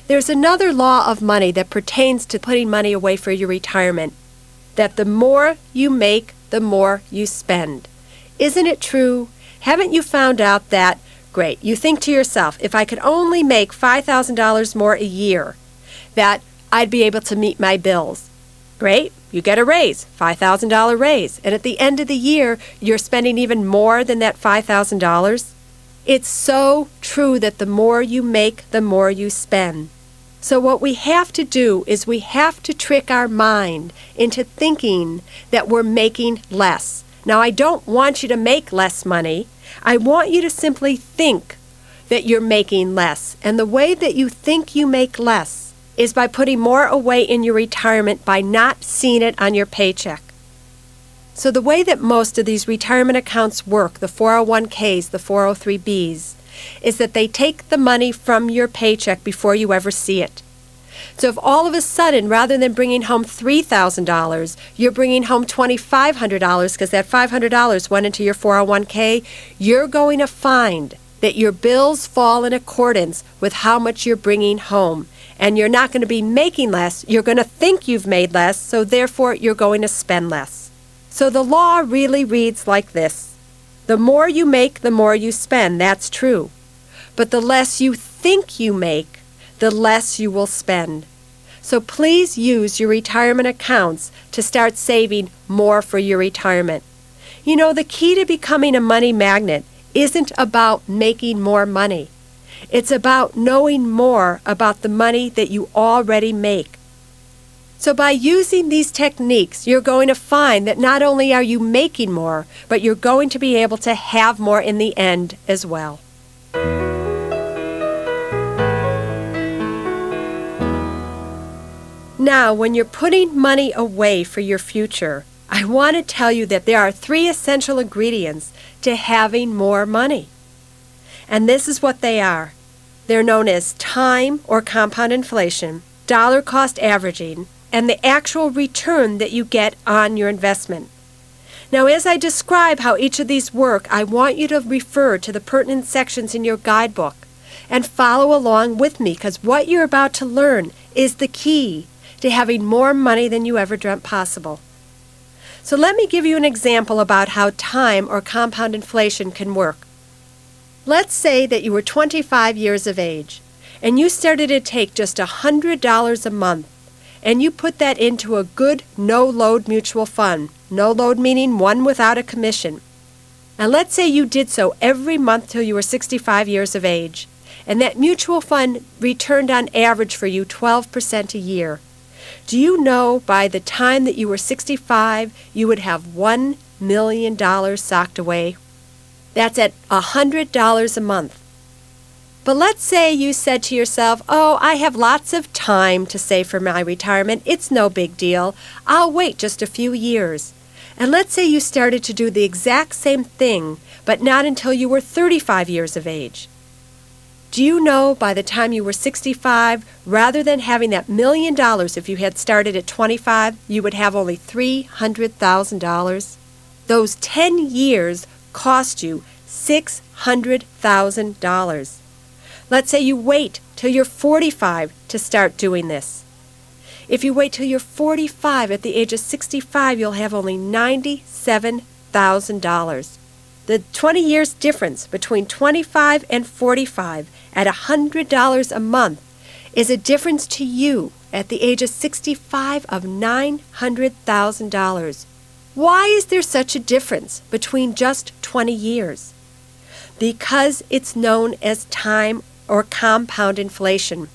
There's another law of money that pertains to putting money away for your retirement, that the more you make, the more you spend. Isn't it true? Haven't you found out that, great, you think to yourself, if I could only make $5,000 more a year, that I'd be able to meet my bills. Great, you get a raise, $5,000 raise, and at the end of the year, you're spending even more than that $5,000. It's so true that the more you make, the more you spend. So what we have to do is we have to trick our mind into thinking that we're making less. Now, I don't want you to make less money. I want you to simply think that you're making less. And the way that you think you make less is by putting more away in your retirement by not seeing it on your paycheck. So the way that most of these retirement accounts work, the 401ks, the 403bs, is that they take the money from your paycheck before you ever see it. So if all of a sudden, rather than bringing home $3,000, you're bringing home $2,500 because that $500 went into your 401k, you're going to find that your bills fall in accordance with how much you're bringing home. And you're not going to be making less, you're going to think you've made less, so therefore you're going to spend less. So the law really reads like this. The more you make, the more you spend. That's true. But the less you think you make, the less you will spend. So please use your retirement accounts to start saving more for your retirement. You know, the key to becoming a money magnet isn't about making more money. It's about knowing more about the money that you already make. So by using these techniques, you're going to find that not only are you making more, but you're going to be able to have more in the end as well. Now, when you're putting money away for your future, I want to tell you that there are 3 essential ingredients to having more money. And this is what they are. They're known as time or compound inflation, dollar cost averaging, and the actual return that you get on your investment. Now, as I describe how each of these work, I want you to refer to the pertinent sections in your guidebook and follow along with me, because what you're about to learn is the key to having more money than you ever dreamt possible. So let me give you an example about how time or compound inflation can work. Let's say that you were 25 years of age and you started to take just $100 a month and you put that into a good no-load mutual fund. No load meaning one without a commission. And let's say you did so every month till you were 65 years of age, and that mutual fund returned on average for you 12% a year. Do you know by the time that you were 65, you would have $1 million socked away? That's at $100 a month. But let's say you said to yourself, oh, I have lots of time to save for my retirement. It's no big deal. I'll wait just a few years. And let's say you started to do the exact same thing, but not until you were 35 years of age. Do you know by the time you were 65, rather than having that $1 million if you had started at 25, you would have only $300,000? Those 10 years cost you $600,000. Let's say you wait till you're 45 to start doing this. If you wait till you're 45, at the age of 65, you'll have only $97,000. The 20 years difference between 25 and 45 at $100 a month is a difference to you at the age of 65 of $900,000. Why is there such a difference between just 20 years? Because it's known as time or compound inflation.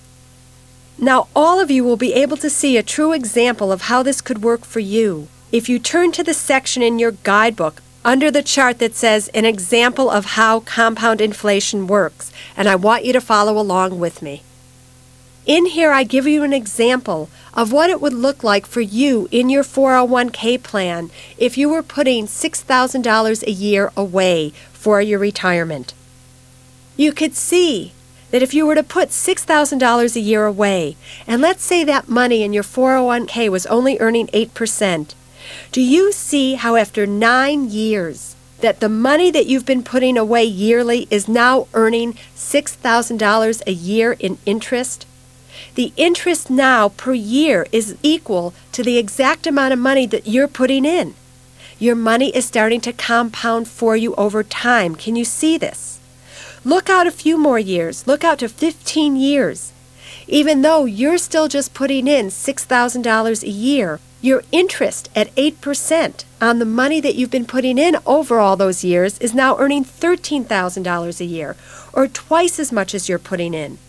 Now, all of you will be able to see a true example of how this could work for you if you turn to the section in your guidebook under the chart that says an example of how compound inflation works, and I want you to follow along with me. In here, I give you an example of what it would look like for you in your 401k plan if you were putting $6,000 a year away for your retirement. You could see that if you were to put $6,000 a year away, and let's say that money in your 401k was only earning 8%, do you see how after 9 years that the money that you've been putting away yearly is now earning $6,000 a year in interest? The interest now per year is equal to the exact amount of money that you're putting in. Your money is starting to compound for you over time. Can you see this? Look out a few more years. Look out to 15 years. Even though you're still just putting in $6,000 a year, your interest at 8% on the money that you've been putting in over all those years is now earning $13,000 a year, or twice as much as you're putting in.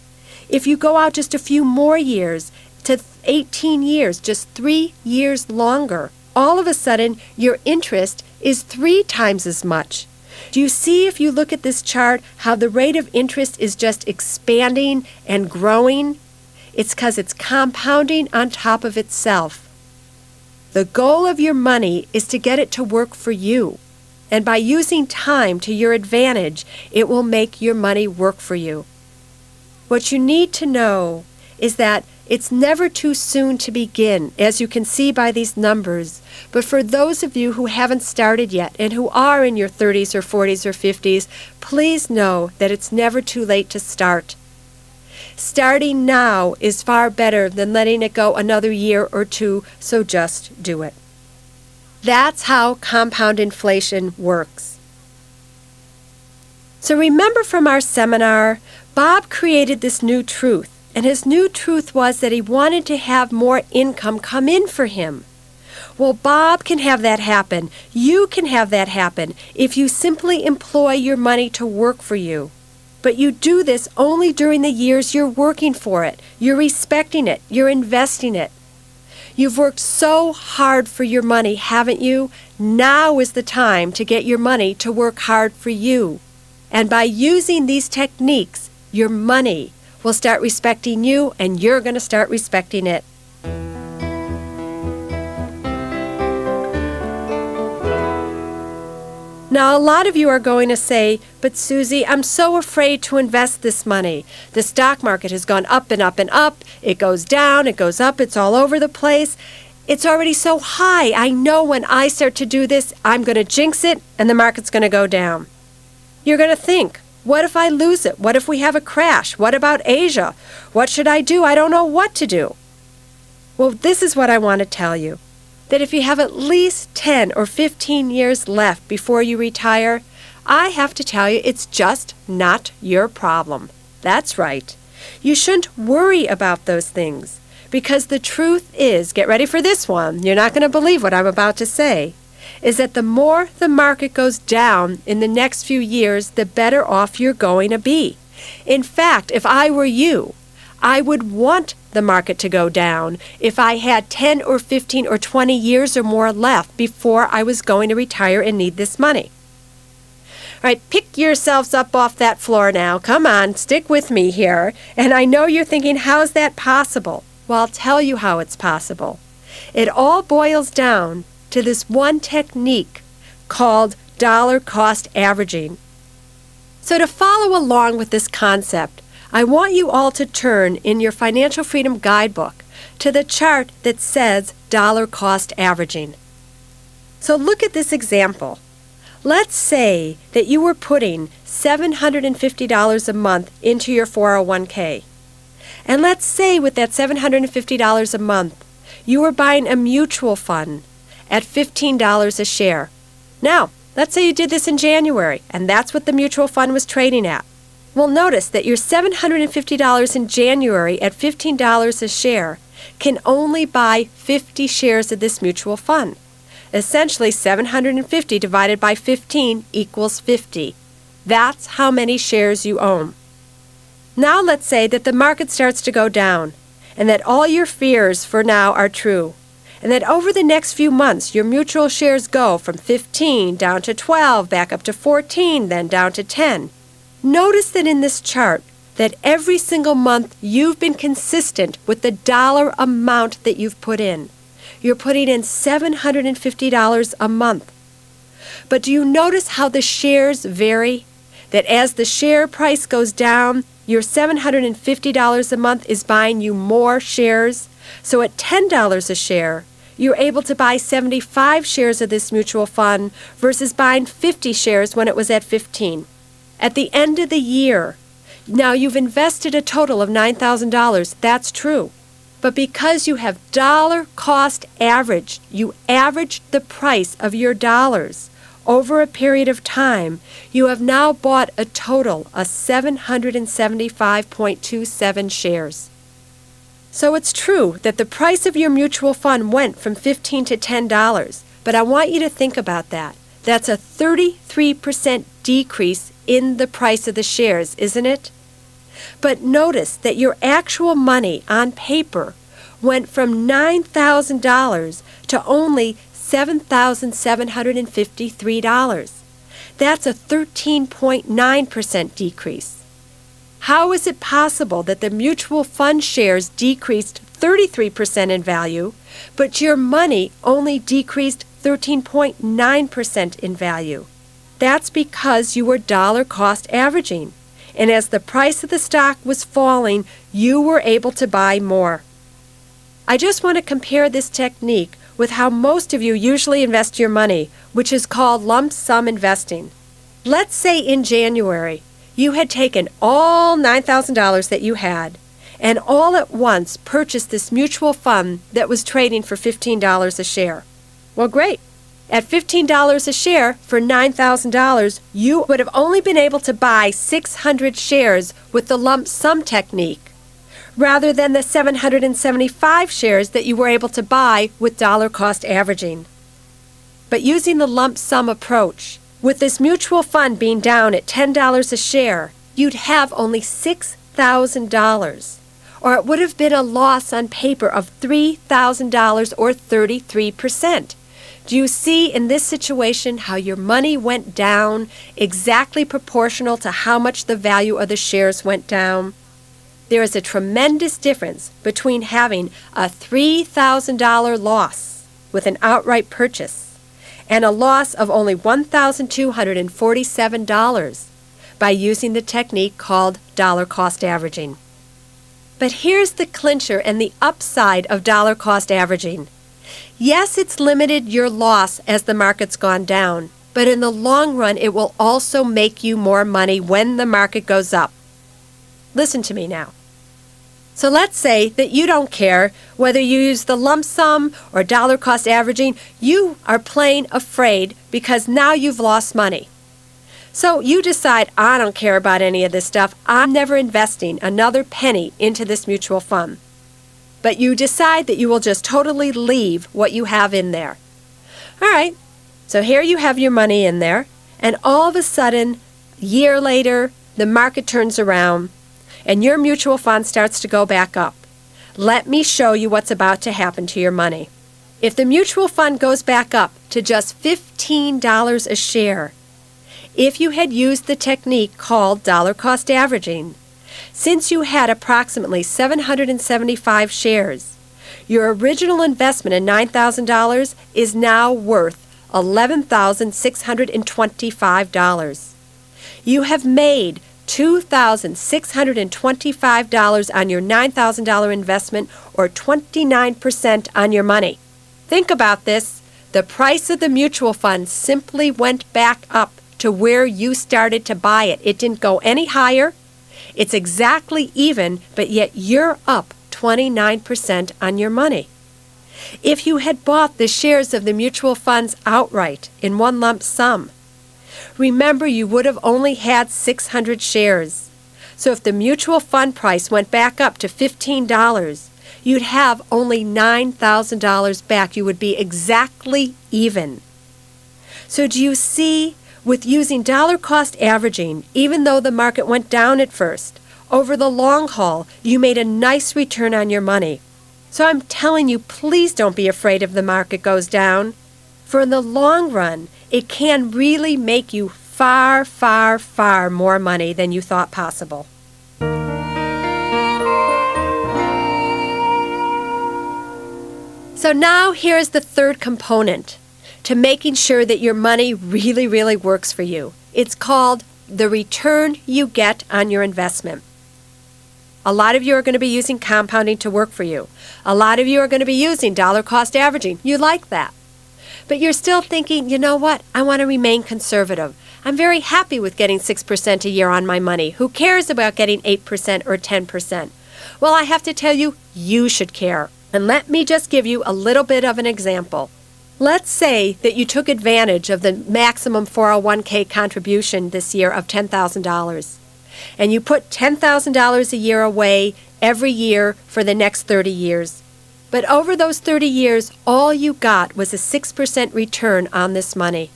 If you go out just a few more years to 18 years, just 3 years longer, all of a sudden your interest is 3 times as much. Do you see, if you look at this chart, how the rate of interest is just expanding and growing? It's because it's compounding on top of itself. The goal of your money is to get it to work for you. And by using time to your advantage, it will make your money work for you. What you need to know is that it's never too soon to begin, as you can see by these numbers. But for those of you who haven't started yet and who are in your 30s or 40s or 50s, please know that it's never too late to start. Starting now is far better than letting it go another year or two, so just do it. That's how compound inflation works. So remember from our seminar, Bob created this new truth, and his new truth was that he wanted to have more income come in for him. Well, Bob can have that happen. You can have that happen if you simply employ your money to work for you. But you do this only during the years you're working for it. You're respecting it. You're investing it. You've worked so hard for your money, haven't you? Now is the time to get your money to work hard for you. And by using these techniques, your money will start respecting you, and you're going to start respecting it. Now, a lot of you are going to say, but Susie, I'm so afraid to invest this money. The stock market has gone up and up and up. It goes down, it goes up, it's all over the place. It's already so high. I know when I start to do this, I'm going to jinx it and the market's going to go down. You're going to think, what if I lose it? What if we have a crash? What about Asia? What should I do? I don't know what to do. Well, this is what I want to tell you. That if you have at least 10 or 15 years left before you retire, I have to tell you it's just not your problem. That's right. You shouldn't worry about those things, because the truth is, get ready for this one, you're not going to believe what I'm about to say, is that the more the market goes down in the next few years, the better off you're going to be. In fact, if I were you, I would want the market to go down if I had 10 or 15 or 20 years or more left before I was going to retire and need this money. All right, pick yourselves up off that floor now. Come on, stick with me here. And I know you're thinking, how is that possible? Well, I'll tell you how it's possible. It all boils down to this one technique called dollar cost averaging. So to follow along with this concept, I want you all to turn in your Financial Freedom Guidebook to the chart that says dollar cost averaging. So look at this example. Let's say that you were putting $750 a month into your 401k. And let's say with that $750 a month, you were buying a mutual fund at $15 a share. Now, let's say you did this in January, and that's what the mutual fund was trading at. Well, notice that your $750 in January at $15 a share can only buy 50 shares of this mutual fund. Essentially, 750 divided by 15 equals 50. That's how many shares you own. Now let's say that the market starts to go down, and that all your fears for now are true, and that over the next few months your mutual shares go from 15 down to 12, back up to 14, then down to 10. Notice that in this chart, that every single month you've been consistent with the dollar amount that you've put in. You're putting in $750 a month. But do you notice how the shares vary? That as the share price goes down, your $750 a month is buying you more shares. So at $10 a share, you're able to buy 75 shares of this mutual fund versus buying 50 shares when it was at 15. At the end of the year, now you've invested a total of $9,000. That's true. But because you have dollar cost averaged, you averaged the price of your dollars over a period of time, you have now bought a total of 775.27 shares. So it's true that the price of your mutual fund went from $15 to $10, but I want you to think about that. That's a 33% decrease in the price of the shares, isn't it? But notice that your actual money on paper went from $9,000 to only $7,753. That's a 13.9% decrease. How is it possible that the mutual fund shares decreased 33% in value, but your money only decreased 13.9% in value? That's because you were dollar cost averaging, and as the price of the stock was falling, you were able to buy more. I just want to compare this technique with how most of you usually invest your money, which is called lump sum investing. Let's say in January, you had taken all $9,000 that you had and all at once purchased this mutual fund that was trading for $15 a share. Well, great. At $15 a share for $9,000, you would have only been able to buy 600 shares with the lump sum technique, rather than the 775 shares that you were able to buy with dollar cost averaging. But using the lump sum approach, with this mutual fund being down at $10 a share, you'd have only $6,000, or it would have been a loss on paper of $3,000 or 33%. Do you see in this situation how your money went down exactly proportional to how much the value of the shares went down? There is a tremendous difference between having a $3,000 loss with an outright purchase and a loss of only $1,247 by using the technique called dollar cost averaging. But here's the clincher and the upside of dollar cost averaging. Yes, it's limited your loss as the market's gone down, but in the long run, it will also make you more money when the market goes up. Listen to me now. So let's say that you don't care whether you use the lump sum or dollar cost averaging. You are plain afraid because now you've lost money. So you decide, I don't care about any of this stuff. I'm never investing another penny into this mutual fund. But you decide that you will just totally leave what you have in there. All right, so here you have your money in there, and all of a sudden, a year later, the market turns around, and your mutual fund starts to go back up. Let me show you what's about to happen to your money. If the mutual fund goes back up to just $15 a share, if you had used the technique called dollar cost averaging, since you had approximately 775 shares, your original investment in $9,000 is now worth $11,625. You have made $2,625 on your $9,000 investment, or 29% on your money. Think about this. The price of the mutual fund simply went back up to where you started to buy it. It didn't go any higher. It's exactly even, but yet you're up 29% on your money. If you had bought the shares of the mutual funds outright in one lump sum, remember you would have only had 600 shares. So if the mutual fund price went back up to $15, you'd have only $9,000 back. You would be exactly even. So do you see? With using dollar cost averaging, even though the market went down at first, over the long haul, you made a nice return on your money. So I'm telling you, please don't be afraid if the market goes down. For in the long run, it can really make you far, far, far more money than you thought possible. So now here's the third component to making sure that your money really, really works for you. It's called the return you get on your investment. A lot of you are going to be using compounding to work for you. A lot of you are going to be using dollar cost averaging. You like that. But you're still thinking, you know what? I want to remain conservative. I'm very happy with getting 6% a year on my money. Who cares about getting 8% or 10%? Well, I have to tell you, you should care. And let me just give you a little bit of an example. Let's say that you took advantage of the maximum 401k contribution this year of $10,000, and you put $10,000 a year away every year for the next 30 years. But over those 30 years, all you got was a 6% return on this money.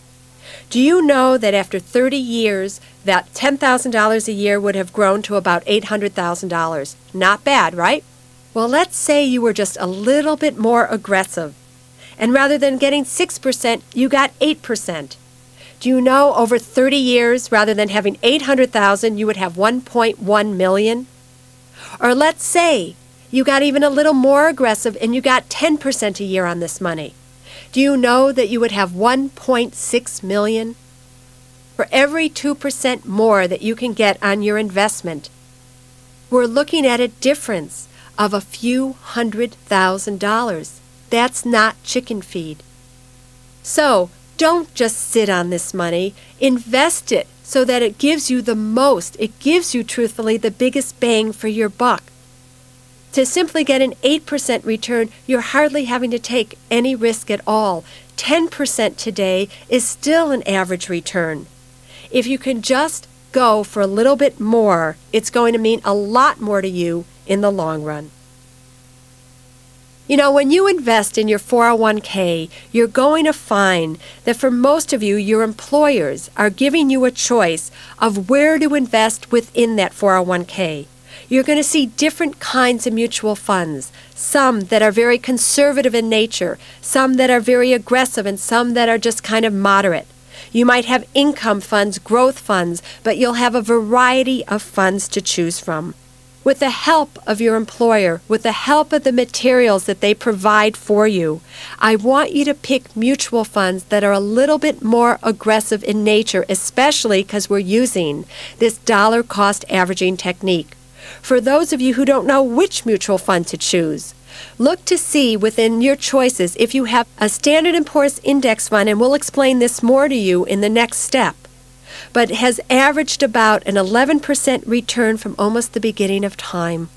Do you know that after 30 years, that $10,000 a year would have grown to about $800,000? Not bad, right? Well, let's say you were just a little bit more aggressive And rather than getting 6%, you got 8%. Do you know over 30 years, rather than having 800,000, you would have 1.1 million? Or let's say you got even a little more aggressive and you got 10% a year on this money. Do you know that you would have 1.6 million? For every 2% more that you can get on your investment, we're looking at a difference of a few $100,000. That's not chicken feed. So, don't just sit on this money. Invest it so that it gives you the most. It gives you, truthfully, the biggest bang for your buck. To simply get an 8% return, you're hardly having to take any risk at all. 10% today is still an average return. If you can just go for a little bit more, it's going to mean a lot more to you in the long run. You know, when you invest in your 401k, you're going to find that for most of you, your employers are giving you a choice of where to invest within that 401k. You're going to see different kinds of mutual funds, some that are very conservative in nature, some that are very aggressive, and some that are just kind of moderate. You might have income funds, growth funds, but you'll have a variety of funds to choose from. With the help of your employer, with the help of the materials that they provide for you, I want you to pick mutual funds that are a little bit more aggressive in nature, especially because we're using this dollar cost averaging technique. For those of you who don't know which mutual fund to choose, look to see within your choices if you have a Standard & Poor's index fund, and we'll explain this more to you in the next step, but has averaged about an 11% return from almost the beginning of time.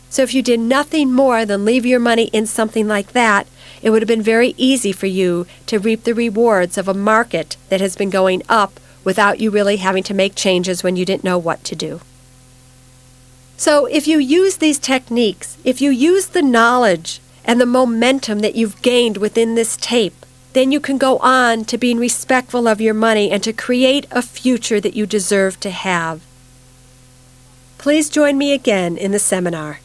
So if you did nothing more than leave your money in something like that, it would have been very easy for you to reap the rewards of a market that has been going up without you really having to make changes when you didn't know what to do. So if you use these techniques, if you use the knowledge and the momentum that you've gained within this tape, then you can go on to being respectful of your money and to create a future that you deserve to have. Please join me again in the seminar.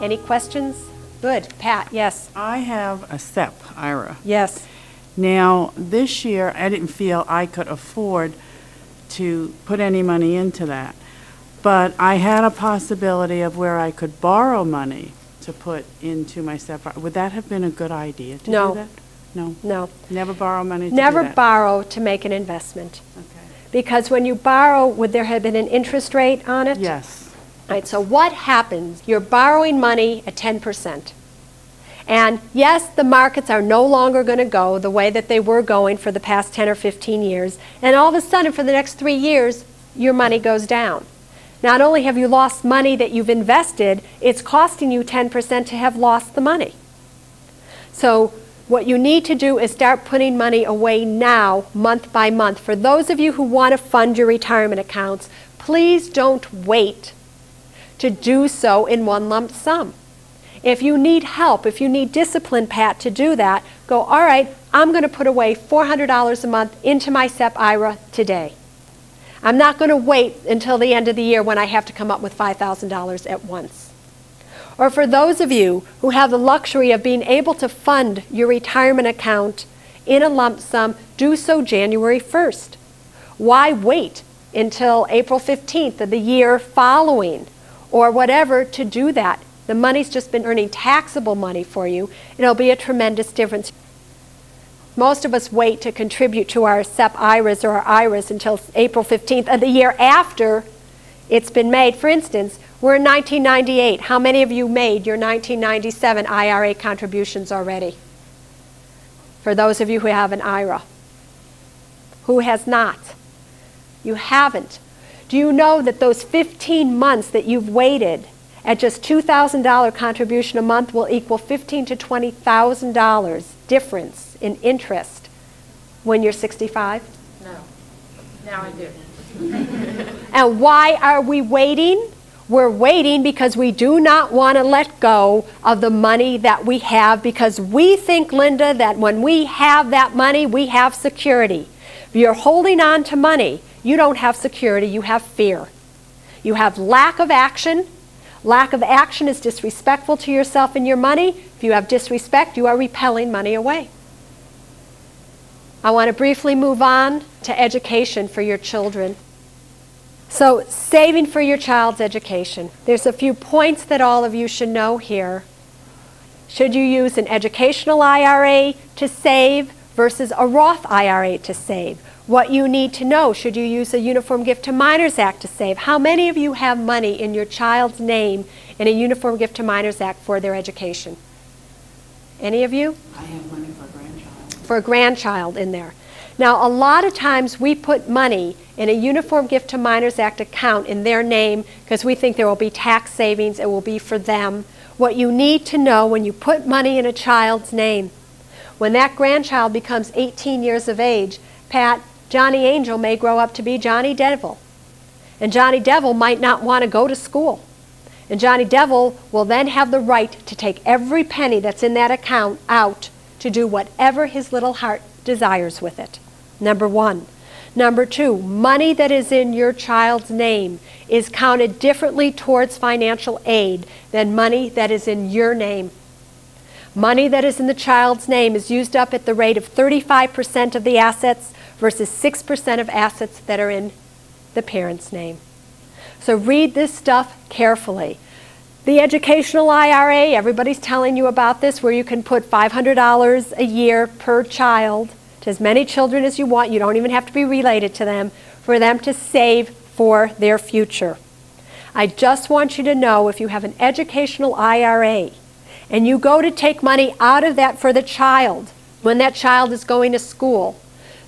Any questions? Good. Pat, yes. I have a SEP IRA. Yes. Now, this year, I didn't feel I could afford to put any money into that. But I had a possibility of where I could borrow money to put into my SEP. Would that have been a good idea to do that? No. No. Never borrow money to do Never that? borrow to make an investment. Okay. Because when you borrow, would there have been an interest rate on it? Yes. All right, so what happens? You're borrowing money at 10%. And yes, the markets are no longer going to go the way that they were going for the past 10 or 15 years. And all of a sudden, for the next 3 years, your money goes down. Not only have you lost money that you've invested, it's costing you 10% to have lost the money. So what you need to do is start putting money away now, month by month. For those of you who want to fund your retirement accounts, please don't wait to do so in one lump sum. If you need help, if you need discipline, Pat, to do that, go, all right, I'm going to put away $400 a month into my SEP IRA today. I'm not going to wait until the end of the year when I have to come up with $5,000 at once. Or for those of you who have the luxury of being able to fund your retirement account in a lump sum, do so January 1st. Why wait until April 15th of the year following or whatever to do that? The money's just been earning taxable money for you. It'll be a tremendous difference. Most of us wait to contribute to our SEP IRAs or our IRAs until April 15th of the year after it's been made. For instance, we're in 1998. How many of you made your 1997 IRA contributions already? For those of you who have an IRA. Who has not? You haven't. Do you know that those 15 months that you've waited at just $2,000 contribution a month will equal $15,000 to $20,000 difference in interest when you're 65? No. Now I do. And why are we waiting? We're waiting because we do not want to let go of the money that we have, because we think, Linda, that when we have that money, we have security. If you're holding on to money, you don't have security, you have fear. You have lack of action, Lack of action is disrespectful to yourself and your money. If you have disrespect, you are repelling money away. I want to briefly move on to education for your children. So, saving for your child's education. There's a few points that all of you should know here. Should you use an educational IRA to save versus a Roth IRA to save? What you need to know, should you use a Uniform Gift to Minors Act to save? How many of you have money in your child's name in a Uniform Gift to Minors Act for their education? Any of you? I have money for a grandchild. For a grandchild in there. Now, a lot of times we put money in a Uniform Gift to Minors Act account in their name because we think there will be tax savings, it will be for them. What you need to know when you put money in a child's name, when that grandchild becomes 18 years of age, Pat, Johnny Angel may grow up to be Johnny Devil. And Johnny Devil might not want to go to school. And Johnny Devil will then have the right to take every penny that's in that account out to do whatever his little heart desires with it. Number one. Number two, money that is in your child's name is counted differently towards financial aid than money that is in your name. Money that is in the child's name is used up at the rate of 35% of the assets versus 6% of assets that are in the parent's name. So read this stuff carefully. The educational IRA, everybody's telling you about this, where you can put $500 a year per child to as many children as you want. You don't even have to be related to them, for them to save for their future. I just want you to know, if you have an educational IRA and you go to take money out of that for the child when that child is going to school,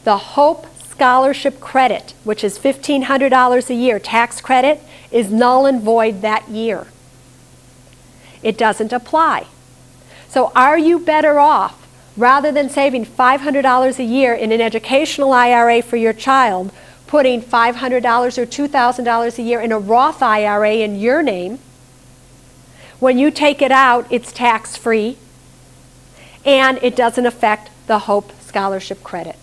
the Hope Scholarship Credit, which is $1,500 a year tax credit, is null and void that year. It doesn't apply. So are you better off, rather than saving $500 a year in an educational IRA for your child, putting $500 or $2,000 a year in a Roth IRA in your name? When you take it out, it's tax-free, and it doesn't affect the Hope Scholarship Credit.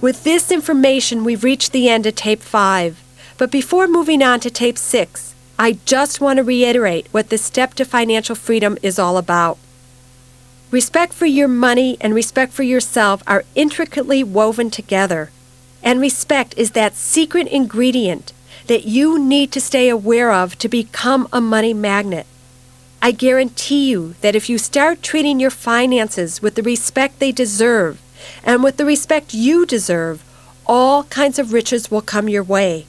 With this information, we've reached the end of Tape 5. But before moving on to Tape 6, I just want to reiterate what this step to financial freedom is all about. Respect for your money and respect for yourself are intricately woven together. And respect is that secret ingredient that you need to stay aware of to become a money magnet. I guarantee you that if you start treating your finances with the respect they deserve and with the respect you deserve, all kinds of riches will come your way.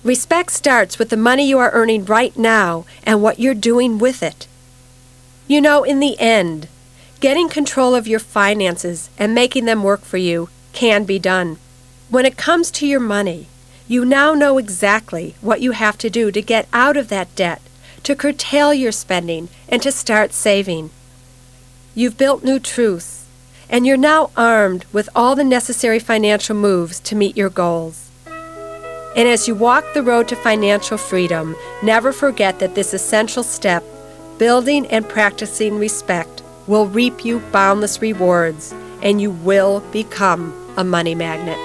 Respect starts with the money you are earning right now and what you're doing with it. You know, in the end, getting control of your finances and making them work for you can be done. When it comes to your money, you now know exactly what you have to do to get out of that debt, to curtail your spending, and to start saving. You've built new truths, and you're now armed with all the necessary financial moves to meet your goals. And as you walk the road to financial freedom, never forget that this essential step, building and practicing respect, will reap you boundless rewards, and you will become a money magnet.